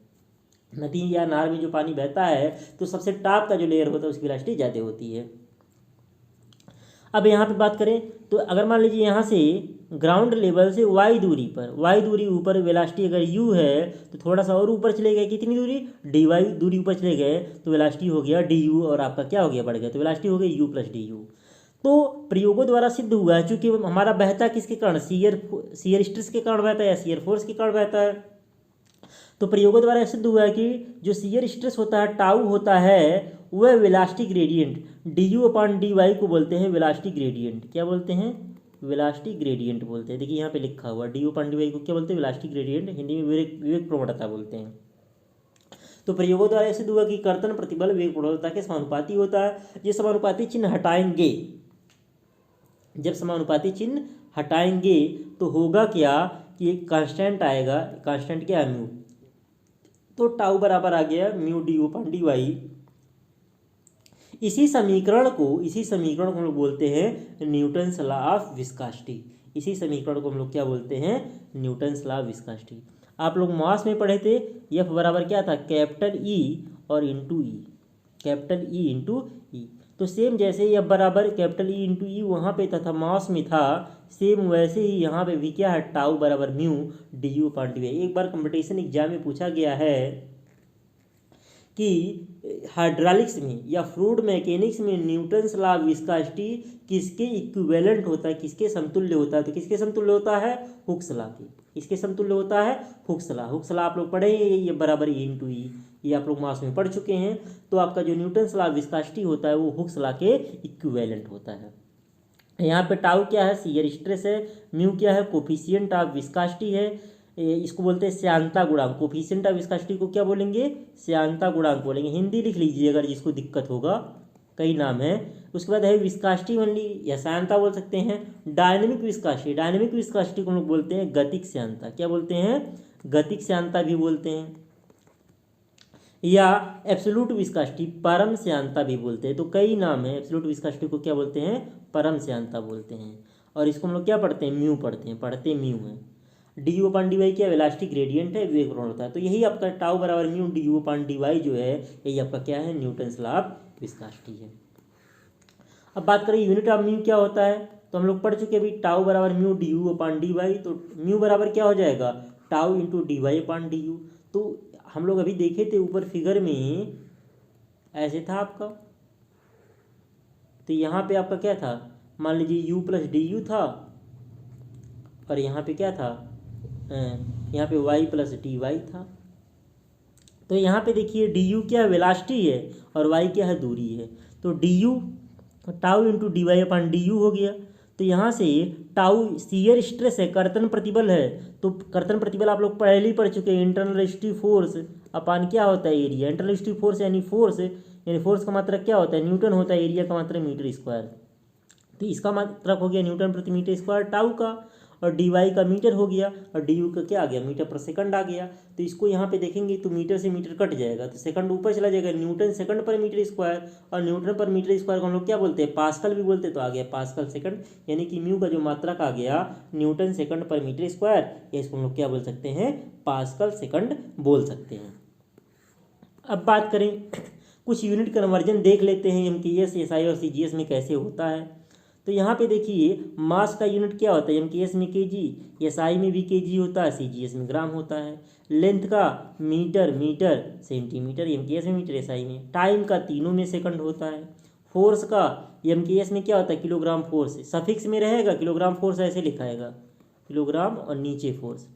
नदी या नहर में जो पानी बहता है तो सबसे टॉप का जो लेयर होता है उसकी वेलोसिटी ज़्यादा होती है। अब यहाँ पे बात करें तो अगर मान लीजिए यहाँ से ग्राउंड लेवल से वाई दूरी ऊपर वेलोसिटी अगर u है तो थोड़ा सा और ऊपर चले गए, कितनी दूरी, dy दूरी ऊपर चले गए तो वेलोसिटी हो गया du, और आपका क्या हो गया, बढ़ गया, तो वेलोसिटी हो गई u+du। तो प्रयोगों द्वारा सिद्ध हुआ है, चूंकि हमारा बहता किसके कारण, शियर स्ट्रेस के कारण बहता है या शियर फोर्स के कारण बहता है। तो प्रयोगों द्वारा सिद्ध हुआ है कि जो शियर स्ट्रेस होता है, टाउ होता है, वह वेलोसिटी ग्रेडियंट du/dy को बोलते हैं वेलोसिटी ग्रेडियंट। क्या बोलते हैं, वेलोसिटी ग्रेडियंट बोलते हैं। देखिए यहाँ पे लिखा हुआ du/dy को क्या बोलते हैं, वेलोसिटी ग्रेडियंट, हिंदी में विवेक प्रवणता बोलते हैं। तो प्रयोगों द्वारा ऐसे हुआ कि कर्तन प्रतिबल वेग प्रवणता के समानुपाती होता है। ये समानुपाती चिन्ह हटाएंगे, जब समानुपाती चिन्ह हटाएंगे तो होगा क्या कि एक कांस्टेंट आएगा, कांस्टेंट क्या है, म्यू, तो टाउ बराबर आ गया म्यू du/dy। इसी समीकरण को हम लोग बोलते हैं न्यूटन्स लॉ ऑफ विस्कोसिटी। इसी समीकरण को हम लोग क्या बोलते हैं, न्यूटन्स लॉ ऑफ विस्कोसिटी। आप लोग मास में पढ़े थे, एफ बराबर क्या था, कैपिटल ई और इंटू ई, कैपिटल ई इंटू ई। तो सेम जैसे एफ बराबर कैपिटल ई इंटू ई वहाँ पे तथा मास में था, सेम वैसे ही यहाँ पे भी क्या है, टाउ बराबर म्यू du/dy। एक बार कंपटीशन एग्जाम में पूछा गया है कि हाइड्रोलिक्स में या फ्लूइड मैकेनिक्स में न्यूटन्स लॉ ऑफ विस्कोसिटी किसके इक्विवेलेंट होता है, किसके समतुल्य होता है, तो किसके समतुल्य होता है, हुक्स लॉ के। इसके समतुल्य होता है हुक्स लॉ। हुक्स लॉ आप लोग पढ़े, ये बराबर ई इंटू ई, ये आप लोग मास में पढ़ चुके हैं। तो आपका जो न्यूटन्स लॉ ऑफ विस्कोसिटी होता है वो हुक्स लॉ के इक्विवेलेंट होता है। यहाँ पे टाउ क्या है, शियर स्ट्रेस है, म्यू क्या है, कोफिशिएंट ऑफ विस्कोसिटी है, इसको बोलते हैं श्यानता गुणांक। कोफिशिएंट ऑफ विस्कोसिटी को क्या बोलेंगे, श्यानता गुणांक बोलेंगे। हिंदी लिख लीजिए अगर जिसको दिक्कत होगा, कई नाम हैं। उसके बाद है विस्कासिटी ओनली या श्यानता बोल सकते हैं। डायनेमिक विस्कासिटी, डायनेमिक विस्कासिटी को हम लोग बोलते हैं गतिक श्यानता। क्या बोलते हैं? गतिक श्यानता भी बोलते हैं, या एब्सोल्यूट विस्कासिटी परम श्यानता भी बोलते हैं। तो कई नाम है। एब्सोल्यूट विस्कासिटी को क्या बोलते हैं? परम श्यानता बोलते हैं। और इसको हम लोग क्या पढ़ते हैं? म्यू पढ़ते म्यू है। D U upon D Y क्या? वेलोसिटी ग्रेडियंट है, वेग प्रवणता है। तो यही आपका टाउ बराबर mu D U upon D Y जो है, यही आपका क्या है? न्यूटन्स लॉ ऑफ विस्कासिटी है। अब बात करें यूनिट ऑफ म्यू क्या होता है, तो हम लोग पढ़ चुके अभी टाउ बराबर mu D U upon D Y. तो म्यू बराबर क्या हो जाएगा? Tau into D Y upon D U. तो हम लोग अभी देखे थे ऊपर फिगर में ऐसे था आपका, तो यहाँ पे आपका क्या था? मान लीजिए u प्लस डी यू था, और यहाँ पे क्या था? यहाँ पे y प्लस डी वाई था। तो यहाँ पे देखिए डी यू क्या है? वेलोसिटी है, और y क्या है? दूरी है। तो D U tau into D Y upon D U हो गया। तो यहाँ से टाउ शियर स्ट्रेस है, कर्तन प्रतिबल है। तो कर्तन प्रतिबल आप लोग पहले ही पढ़ चुके हैं, इंटरनल स्टिफ फोर्स अपान क्या होता है? एरिया। इंटरनल स्टिफ फोर्स यानी फोर्स का मात्रक क्या होता है? न्यूटन होता है। एरिया का मात्रक मीटर स्क्वायर। तो इसका मात्रक हो गया न्यूटन प्रति मीटर स्क्वायर टाउ का, और डी वाई का मीटर हो गया, और डी यू का क्या आ गया? मीटर पर सेकंड आ गया। तो इसको यहाँ पे देखेंगे तो मीटर से मीटर कट जाएगा, तो सेकंड ऊपर चला जाएगा। न्यूटन सेकंड पर मीटर स्क्वायर, और न्यूटन पर मीटर स्क्वायर को हम लोग क्या बोलते हैं? पास्कल भी बोलते हैं। तो आ गया पास्कल सेकंड, यानी कि म्यू का जो मात्रक आ गया न्यूटन सेकंड पर मीटर स्क्वायर, या इसको हम लोग क्या बोल सकते हैं? पास्कल सेकंड बोल सकते हैं। अब बात करें कुछ यूनिट कन्वर्जन देख लेते हैं एमकेएस, एसआई और सीजीएस में कैसे होता है। तो यहाँ पे देखिए मास का यूनिट क्या होता है? एमकेएस में केजी, एसआई में भी केजी होता है, सीजीएस में ग्राम होता है। लेंथ का मीटर सेंटीमीटर, एमकेएस में मीटर, एसआई में। टाइम का तीनों में सेकंड होता है। फोर्स का एमकेएस में क्या होता है? किलोग्राम फोर्स, सफिक्स में रहेगा किलोग्राम फोर्स, ऐसे लिखाएगा किलोग्राम, और नीचे फोर्स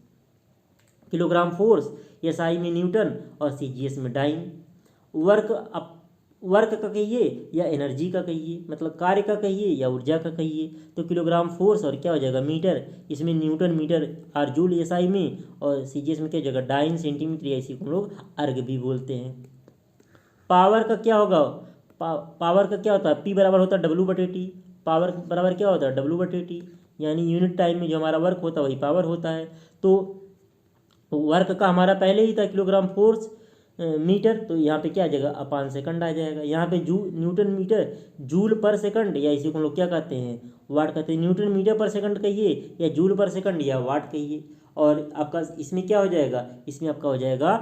किलोग्राम फोर्स। एसआई में न्यूटन, और सीजीएस में डाइन। वर्क का कहिए या एनर्जी का कहिए, मतलब कार्य का कहिए या ऊर्जा का कहिए, तो किलोग्राम फोर्स और क्या हो जाएगा? मीटर। इसमें न्यूटन मीटर और जूल एसआई में, और सीजीएस में क्या हो जाएगा? डाइन सेंटीमीटर, या इसी को हम लोग अर्ग भी बोलते हैं। पावर का क्या होगा? पावर का क्या होता है? पी बराबर होता है डब्ल्यू बटे टी। पावर बराबर क्या होता है? डब्ल्यू बटे टी, यानी यूनिट टाइम में जो हमारा वर्क होता है वही पावर होता है। तो वर्क का हमारा पहले ही था किलोग्राम फोर्स मीटर, तो यहाँ पे क्या आ जाएगा? अपान सेकंड आ जाएगा। यहाँ पे न्यूटन मीटर जूल पर सेकंड, या इसी को हम लोग क्या कहते हैं? वाट कहते हैं। न्यूटन मीटर पर सेकंड कहिए, या जूल पर सेकंड, या वाट कहिए। और आपका इसमें क्या हो जाएगा? इसमें आपका हो जाएगा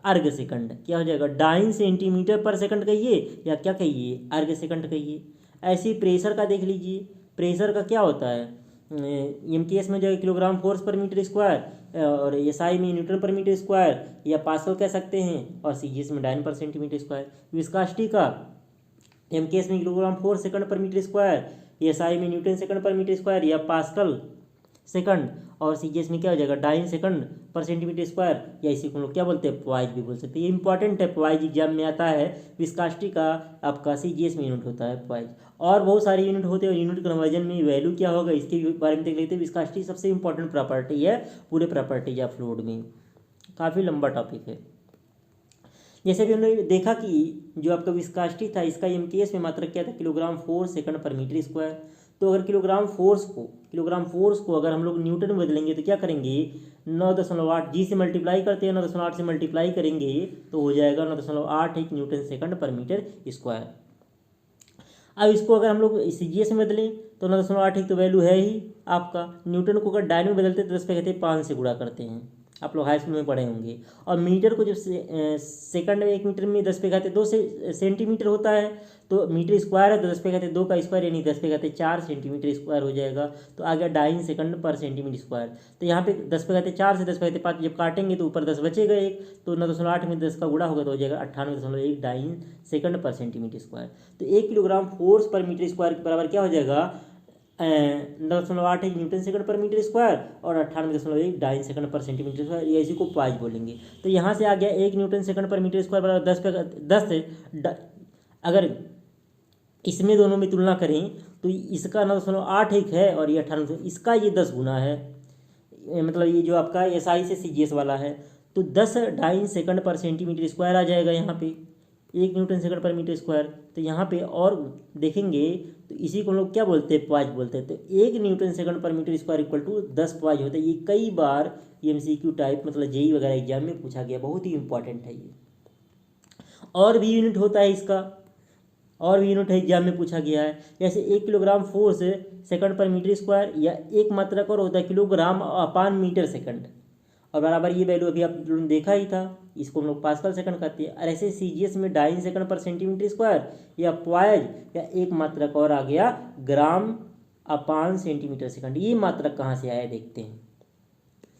अर्ग सेकंड। क्या हो जाएगा? डाइन सेंटीमीटर पर सेकंड कहिए, या क्या कहिए? अर्ग सेकंड कहिए। ऐसे ही प्रेशर का देख लीजिए। प्रेशर का क्या होता है? एमकेएस में जो है किलोग्राम फोर्स पर मीटर स्क्वायर, और एसआई में न्यूटन पर मीटर स्क्वायर या पास्कल कह सकते हैं, और सीजीएस में डाइन पर सेंटीमीटर स्क्वायर। विस्कासिटी का एमकेएस में किलोग्राम फोर्स सेकंड पर मीटर स्क्वायर, एसआई में न्यूटन सेकंड पर मीटर स्क्वायर या पास्कल सेकंड, और सीजीएस में क्या हो जाएगा? डाइन सेकंड पर सेंटीमीटर स्क्वायर, या इसी को लोग क्या बोलते हैं? पॉइज भी बोल सकते हैं। ये इंपॉर्टेंट है, पॉइज एग्जाम में आता है। विस्कासिटी का आपका सीजीएस में यूनिट होता है पॉइज। और बहुत सारे यूनिट होते हैं, और यूनिट कन्वर्जन में वैल्यू क्या होगा इसके बारे में देख लेते हैं। विस्कासिटी सबसे इंपॉर्टेंट प्रॉपर्टी है पूरे प्रॉपर्टीज ऑफ फ्लूइड में, काफ़ी लंबा टॉपिक है। जैसे भी हमने देखा कि जो आपका विस्कासिटी था, इसका एमकेएस में मात्रक क्या था? किलोग्राम फोर्स सेकंड पर मीटर स्क्वायर। तो अगर किलोग्राम फोर्स को अगर हम लोग न्यूटन में बदलेंगे तो क्या करेंगे? 9.8 जी से मल्टीप्लाई करते हैं, 9.8 से मल्टीप्लाई करेंगे तो हो जाएगा 9.81 न्यूटन सेकंड पर मीटर स्क्वायर। अब इसको अगर हम लोग सीजीएस में बदलें तो 9.81 तो वैल्यू है ही आपका। न्यूटन को अगर डायन में बदलते तो 10 पे कहते हैं 5 से गुणा करते हैं, आप लोग हाई स्कूल में पढ़े होंगे। और मीटर को जब सेकंड में 1 मीटर में 10 पे कहते 2 सेंटीमीटर होता है, तो मीटर स्क्वायर है तो 10 पे कहते 2 का स्क्वायर, यानी 10 पे कहते 4 सेंटीमीटर स्क्वायर हो जाएगा। तो आ गया डाइन सेकंड पर सेंटीमीटर स्क्वायर। तो यहाँ पे 10 पे कहते 4 से 10 पे कहते 5, जब काटेंगे तो ऊपर 10 बचेगा एक, तो 9.8 में 10 का गुणा होगा तो हो जाएगा 98.1 डाइन सेकंड पर सेंटीमीटर स्क्वायर। तो 1 किलोग्राम फोर्स पर मीटर स्क्वायर के बराबर क्या हो जाएगा? 9.81 न्यूटन सेकंड पर मीटर स्क्वायर, और 98.1 डाइन सेकंड पर सेंटीमीटर स्क्वायर, या इसी को पॉइज बोलेंगे। तो यहाँ से आ गया 1 न्यूटन सेकंड पर मीटर स्क्वायर बराबर 10 अगर इसमें दोनों में तुलना करें तो इसका 9.81 है, और ये 98, इसका ये 10 गुना है। मतलब ये जो आपका एसआई से सीजीएस वाला है, तो 10 डाइन सेकंड पर सेंटीमीटर स्क्वायर आ जाएगा यहाँ पे। 1 न्यूटन सेकंड पर मीटर स्क्वायर। तो यहाँ पे और देखेंगे तो इसी को हम लोग क्या बोलते हैं, पॉइज बोलते हैं। तो 1 न्यूटन सेकंड पर metre square equal to 10 poise होता है। ये कई बार एमसीक्यू टाइप मतलब जेई वगैरह एग्जाम में पूछा गया, बहुत ही इंपॉर्टेंट है ये। और भी यूनिट होता है इसका, और भी यूनिट है एग्जाम में पूछा गया है। जैसे 1 किलोग्राम फोर्स सेकंड पर मीटर स्क्वायर, या एक मात्रक और होता है किलोग्राम अपान मीटर सेकंड, और बराबर ये वैल्यू अभी आप लोगों ने देखा ही था, इसको हम लोग पास्कल सेकंड कहते हैं। और ऐसे सीजीएस में डाइन सेकंड पर सेंटीमीटर स्क्वायर या पॉइज, या एक मात्रक और आ गया ग्राम अपान सेंटीमीटर सेकंड। ये मात्रक कहाँ से आया देखते हैं।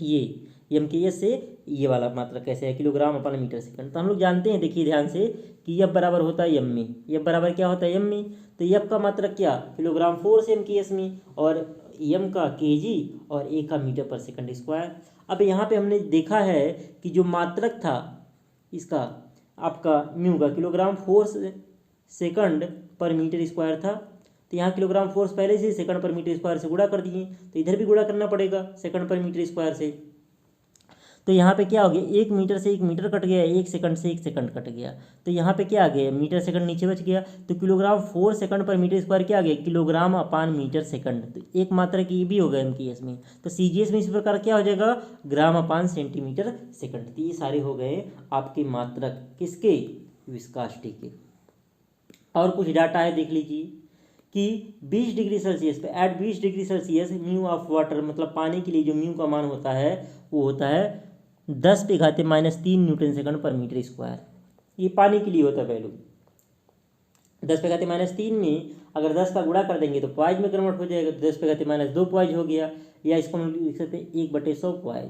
ये MKS से ये वाला मात्रक कैसे है, किलोग्राम अपन मीटर सेकंड। तो हम लोग जानते हैं, देखिए ध्यान से, कि F बराबर होता है M में। F बराबर क्या होता है M में, तो F का मात्रक क्या, किलोग्राम फोर्स MKS में, और M का kg, और A का मीटर पर सेकंड स्क्वायर। अब यहाँ पे हमने देखा है कि जो मात्रक था इसका आपका म्यू का, किलोग्राम फोर्स सेकंड पर मीटर स्क्वायर था। तो यहाँ किलोग्राम फोर्स पहले से सेकंड पर मीटर स्क्वायर से गुणा कर दिए, तो इधर भी गुणा करना पड़ेगा सेकंड पर मीटर स्क्वायर से। तो यहाँ पे क्या हो गया, 1 मीटर से 1 मीटर कट गया, 1 सेकंड से 1 सेकंड कट गया। तो यहाँ पे क्या आ गया, मीटर सेकंड नीचे बच गया। तो किलोग्राम फोर्स सेकंड पर मीटर स्क्वायर क्या आ गया, किलोग्राम अपान मीटर सेकंड। तो एक मात्रक ये भी होगा MKS में। तो CGS में इस प्रकार क्या हो जाएगा, ग्राम अपान सेंटीमीटर सेकंड। तो ये सारे हो गए आपके मात्रक किसके, विस्कोसिटी के। और कुछ डाटा है, देख लीजिए कि 20 डिग्री सेल्सियस पे, at 20 degree Celsius mu of water, मतलब पानी के लिए जो म्यू का मान होता है वो होता है 10 पे घाते -3 न्यूटन सेकंड पर मीटर स्क्वायर। ये पानी के लिए होता है वैल्यू। 10 पे घाते -3 में अगर 10 का गुणा कर देंगे तो पॉइज में कन्वर्ट हो जाएगा। तो 10 पे घाते -2 पॉइज हो गया, या इसको हम लिख सकते हैं 1/100 पॉइज।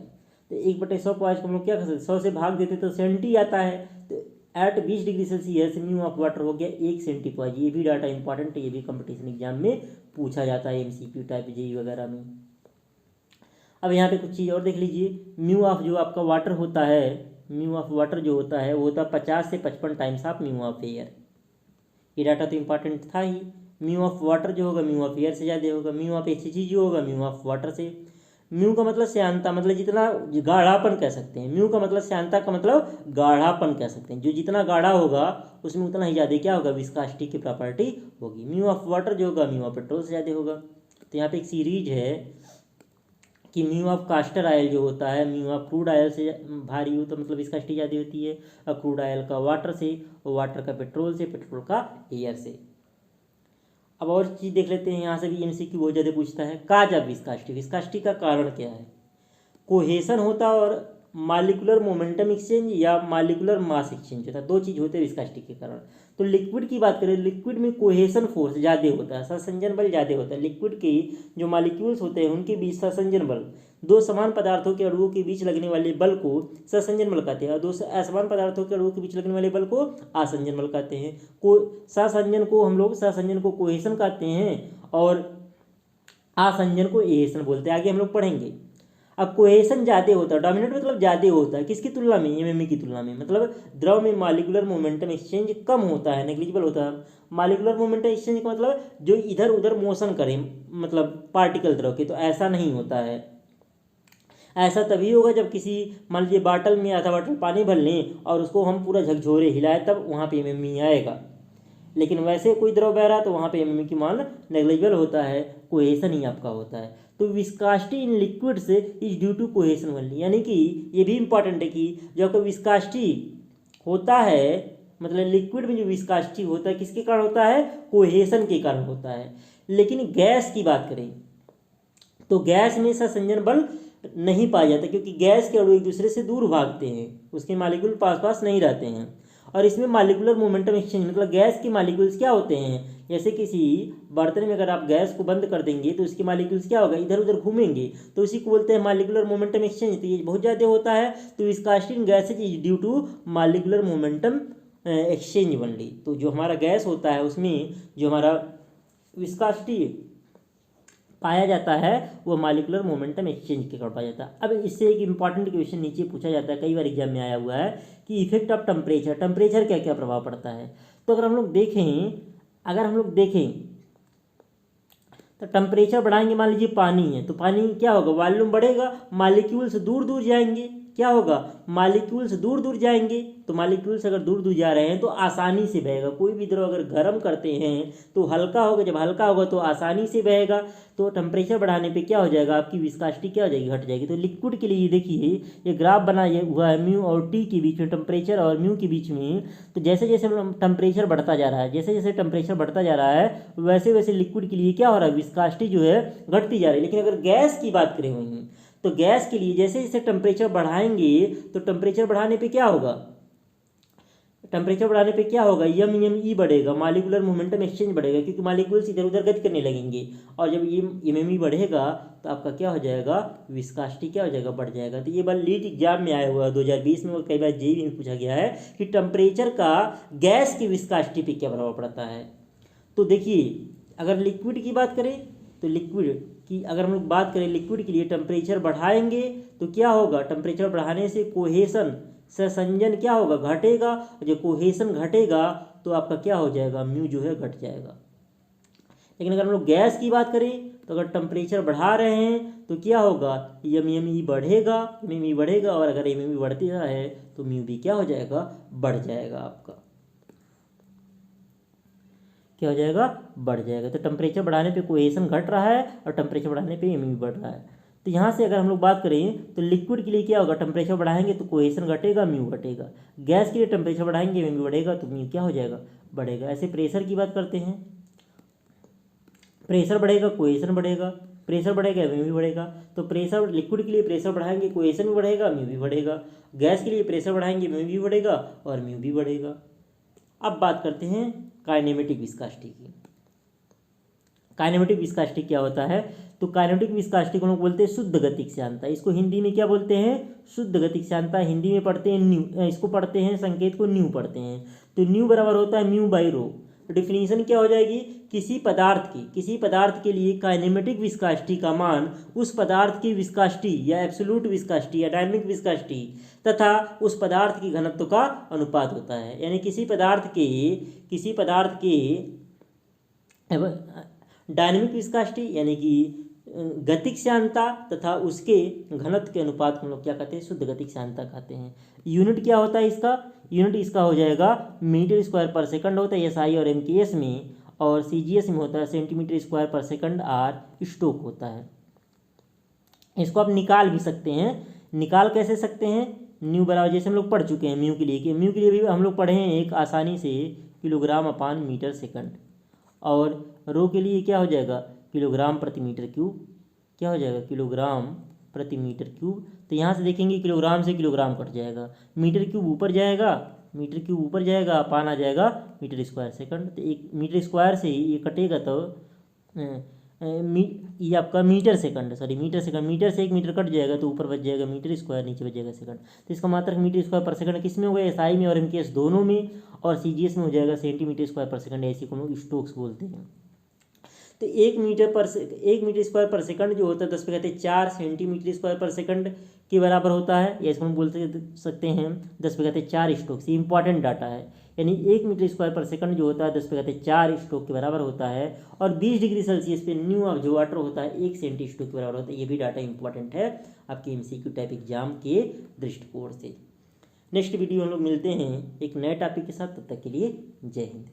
तो 1/100 पॉइज को हम लोग क्या कर सकते हैं, 100 से भाग देते तो सेंटी आता है। तो at 20 degree Celsius mu of water हो गया 1 सेंटी पॉइज। ये भी डाटा इंपॉर्टेंट है, ये भी कंपटीशन एग्जाम में पूछा जाता है, MCQ टाइप जेई वगैरह में। अब यहाँ पे कुछ चीज़ और देख लीजिए, म्यू ऑफ जो आपका वाटर होता है, म्यू ऑफ वाटर जो होता है वो होता है 50 से 55 times of mu of air. ये डाटा तो इंपॉर्टेंट था ही। म्यू ऑफ वाटर जो होगा म्यू ऑफ एयर से ज़्यादा होगा। म्यू ऑफ HG जो होगा म्यू ऑफ वाटर से। म्यू का मतलब श्यानता, मतलब जितना गाढ़ापन कह सकते हैं। म्यू का मतलब श्यानता का मतलब गाढ़ापन कह सकते हैं। जो जितना गाढ़ा होगा उसमें उतना ही ज़्यादा क्या होगा, विस्कोसिटी की प्रॉपर्टी होगी। म्यू ऑफ वाटर जो होगा म्यू ऑफ पेट्रोल से ज़्यादा होगा। तो यहाँ पे एक सीरीज है कि म्यू ऑफ कास्टर ऑयल जो होता है म्यू ऑफ क्रूड ऑयल से भारी हो, तो मतलब विस्कोसिटी ज़्यादा होती है। और क्रूड ऑयल का वाटर से, और वाटर का पेट्रोल से, पेट्रोल का एयर से। अब और चीज़ देख लेते हैं, यहाँ से भी MCQ बहुत ज़्यादा पूछता है, काज ऑफ विस्कोसिटी। विस्कोसिटी का कारण क्या है, कोहेसन होता है और मालिकुलर मोमेंटम एक्सचेंज या मालिकुलर मास एक्सचेंज होता है। दो चीज़ होते हैं विस्कोसिटी के कारण। तो लिक्विड की बात करें, लिक्विड में कोहेसन फोर्स ज़्यादा होता है, सहसंजन बल ज़्यादा होता है। लिक्विड के जो मालिक्यूल्स होते हैं उनके बीच सहसंजन बल, दो समान पदार्थों के अणुओं के बीच लगने वाले बल को सहसंजन बल कहते हैं, और दो असमान पदार्थों के अणुओं के बीच लगने वाले बल को आसंजन बल कहते हैं। सहसंजन को हम लोग कोहेसन कहते हैं, और आसंजन को एहेसन बोलते हैं। आगे हम लोग पढ़ेंगे। अब कोहेसन ज़्यादा होता है, डोमिनेट मतलब ज़्यादा होता है, किसकी तुलना में, एमएमई की तुलना में। मतलब द्रव में मालिकुलर मोमेंटम एक्सचेंज कम होता है, नेग्लिजिबल होता है। मालिकुलर मोमेंटम एक्सचेंज का मतलब जो इधर उधर मोशन करें, मतलब पार्टिकल द्रव के, तो ऐसा नहीं होता है। ऐसा तभी होगा जब किसी, मान लीजिए बाटल में आधा बाटल पानी भर लें और उसको हम पूरा झकझोरे हिलाएं, तब वहाँ पे एमएमई आएगा। लेकिन वैसे कोई द्रव बह रहा है तो वहाँ पे एमएमई की मान नेग्लिजिबल होता है, कोहेसन ही आपका होता है। तो viscosity in liquids is due to cohesion only, यानी कि ये भी इंपॉर्टेंट है कि जो आपका विस्कोसिटी होता है, मतलब लिक्विड में जो विस्कोसिटी होता है किसके कारण होता है, कोहेसन के कारण होता है। लेकिन गैस की बात करें तो गैस में सहसंजन बल नहीं पाया जाता, क्योंकि गैस के अणु एक दूसरे से दूर भागते हैं, उसके मालिक्यूल पास पास नहीं रहते हैं। और इसमें मालिकुलर मोमेंटम एक्सचेंज, मतलब गैस के मालिक्यूल्स क्या होते हैं, जैसे किसी बर्तन में अगर आप गैस को बंद कर देंगे तो उसके मालिक्यूल्स क्या होगा, इधर उधर घूमेंगे, तो उसी को बोलते हैं मालिकुलर मोमेंटम एक्सचेंज। तो ये बहुत ज़्यादा होता है। तो viscosity in gases is due to molecular momentum exchange only. तो जो हमारा गैस होता है उसमें जो हमारा विस्कोसिटी पाया जाता है वो मालिकुलर मोमेंटम एक्सचेंज के कारण पाया जाता है। अब इससे एक इंपॉर्टेंट क्वेश्चन नीचे पूछा जाता है, कई बार एग्जाम में आया हुआ है, कि इफेक्ट ऑफ टेम्परेचर, टेम्परेचर क्या क्या प्रभाव पड़ता है। तो अगर हम लोग देखें तो टेम्परेचर बढ़ाएंगे, मान लीजिए पानी है तो पानी क्या होगा, वॉल्यूम बढ़ेगा, मालिक्यूल्स दूर दूर जाएंगे, क्या होगा, मालिक्यूल्स दूर दूर जाएंगे। तो मालिक्यूल्स अगर दूर दूर जा रहे हैं तो आसानी से बहेगा। कोई भी द्रव अगर गर्म करते हैं तो हल्का होगा, जब हल्का होगा तो आसानी से बहेगा। तो टेम्परेचर बढ़ाने पे क्या हो जाएगा, आपकी विस्कोसिटी क्या हो जाएगी, घट जाएगी। तो लिक्विड के लिए देखिए ये ग्राफ बना हुआ है म्यू और टी के बीच में, टेम्परेचर और म्यू के बीच में। तो जैसे जैसे टेम्परेचर बढ़ता जा रहा है, जैसे जैसे टेम्परेचर बढ़ता जा रहा है वैसे वैसे लिक्विड के लिए क्या हो रहा है, विस्कोसिटी जो है घटती जा रही है। लेकिन अगर गैस की बात करें वहीं, तो गैस के लिए जैसे जैसे टेम्परेचर बढ़ाएंगे तो टेम्परेचर बढ़ाने पे क्या होगा, टेम्परेचर बढ़ाने पे क्या होगा, एम बढ़ेगा, मालिकुलर मोमेंटम एक्सचेंज बढ़ेगा, क्योंकि मालिक्यूल्स इधर उधर गति करने लगेंगे। और जब एम बढ़ेगा तो आपका क्या हो जाएगा, विस्कोसिटी क्या हो जाएगा, बढ़ जाएगा। तो ये बात लीड एग्जाम में आया हुआ है 2020 में, और कई बार जेईई में पूछा गया है कि टेम्परेचर का गैस की विस्कोसिटी पे क्या प्रभाव पड़ता है। तो देखिए अगर लिक्विड की बात करें तो लिक्विड की अगर हम लोग बात करें, लिक्विड के लिए टेम्परेचर बढ़ाएंगे तो क्या होगा, टेम्परेचर बढ़ाने से कोहेशन संयोजन क्या होगा, घटेगा। और जब कोहेशन घटेगा तो आपका क्या हो जाएगा, म्यू जो है घट जाएगा। लेकिन अगर हम लोग गैस की बात करें तो अगर टेम्परेचर बढ़ा रहे हैं तो क्या होगा, एम बढ़ेगा, एम बढ़ेगा। और अगर एम बढ़ती है तो म्यू भी क्या हो जाएगा, बढ़ जाएगा, आपका क्या हो जाएगा, बढ़ जाएगा। तो टेम्परेचर बढ़ाने पे कोहेशन घट रहा है और टेम्परेचर बढ़ाने पे एम बढ़ रहा है। तो यहाँ से अगर हम लोग बात करें तो लिक्विड के लिए क्या होगा, टेम्परेचर बढ़ाएंगे तो कोहेशन घटेगा, म्यू घटेगा। गैस के लिए टेम्परेचर बढ़ाएंगे, एम बढ़ेगा तो म्यू क्या हो जाएगा, बढ़ेगा। ऐसे प्रेशर की बात करते हैं, प्रेशर बढ़ेगा, कोहेशन बढ़ेगा, प्रेशर बढ़ेगा, एम भी बढ़ेगा। तो प्रेशर लिक्विड के लिए प्रेशर बढ़ाएंगे, कोहेशन भी बढ़ेगा, म्यू भी बढ़ेगा। गैस के लिए प्रेशर बढ़ाएंगे, एम भी बढ़ेगा और म्यू भी बढ़ेगा। अब बात करते हैं काइनेमेटिक विस्कोसिटी की। काइनेमेटिक विस्कोसिटी क्या होता है, तो काइनेमेटिक विस्कोसिटी को लोग बोलते हैं शुद्ध गतिक श्यानता। इसको हिंदी में क्या बोलते हैं, शुद्ध गतिक श्यानता। हिंदी में पढ़ते हैं न्यू, इसको पढ़ते हैं संकेत को न्यू पढ़ते हैं। तो न्यू बराबर होता है म्यू बाई रो। डिफिनीशन क्या हो जाएगी, किसी पदार्थ के लिए काइनेमेटिक विस्कोसिटी का मान उस पदार्थ की विस्कोसिटी या एब्सोल्यूट विस्कोसिटी या डायनामिक विस्कोसिटी तथा उस पदार्थ की घनत्व का अनुपात होता है। यानी किसी पदार्थ के डायनामिक विस्कोसिटी यानी कि गतिक श्यानता तथा उसके घनत्व के अनुपात को हम लोग क्या कहते हैं, शुद्ध गतिक श्यानता कहते हैं। यूनिट क्या होता है इसका, यूनिट इसका हो जाएगा मीटर स्क्वायर पर सेकंड होता है एसआई और एमकेएस में, और सीजीएस में होता है सेंटीमीटर स्क्वायर पर सेकंड आर स्टोक होता है। इसको आप निकाल भी सकते हैं। निकाल कैसे सकते हैं, न्यू बराबर जैसे हम लोग पढ़ चुके हैं म्यू के लिए, कि म्यू के लिए भी हम लोग पढ़े हैं एक आसानी से किलोग्राम अपान मीटर सेकंड, और रो के लिए क्या हो जाएगा, किलोग्राम प्रति मीटर क्यूब, क्या हो जाएगा, किलोग्राम प्रति मीटर क्यूब। तो यहाँ से देखेंगे किलोग्राम से किलोग्राम कट जाएगा, मीटर क्यूब ऊपर जाएगा, मीटर क्यूब ऊपर जाएगा, अपान आ जाएगा मीटर स्क्वायर सेकंड। तो एक मीटर स्क्वायर से ही ये कटेगा तो ये आपका मीटर सेकंड मीटर से 1 मीटर कट जाएगा तो ऊपर बच जाएगा मीटर स्क्वायर, नीचे बच जाएगा सेकंड। तो इसका मात्रक मीटर स्क्वायर पर सेकंड किस में होगा, एसआई में और एमकेएस दोनों में, और सीजीएस में हो जाएगा सेंटीमीटर स्क्वायर पर सेकंड। ऐसी को हम लोग स्टोक्स बोलते हैं। तो 1 मीटर स्क्वायर पर सेकंड जो होता है 10 पे कहते हैं 4 सेंटीमीटर स्क्वायर पर सेकंड के बराबर होता है। या इसको हम बोल सकते हैं 10 पे कहते हैं 4 स्ट्रोक्स। ये इंपॉर्टेंट डाटा है। यानी 1 मीटर स्क्वायर पर सेकंड जो होता है 10 पे कहते हैं 4 स्ट्रोक के बराबर होता है। और 20 डिग्री सेल्सियस पे न्यू ऑफ जो वाटर होता है 1 सेंटी स्ट्रोक के बराबर होता है। ये भी डाटा इंपॉर्टेंट है आपके एमसीक्यू टाइप एग्जाम के दृष्टिकोण से। नेक्स्ट वीडियो हम लोग मिलते हैं एक नए टॉपिक के साथ, तब तक के लिए जय हिंद।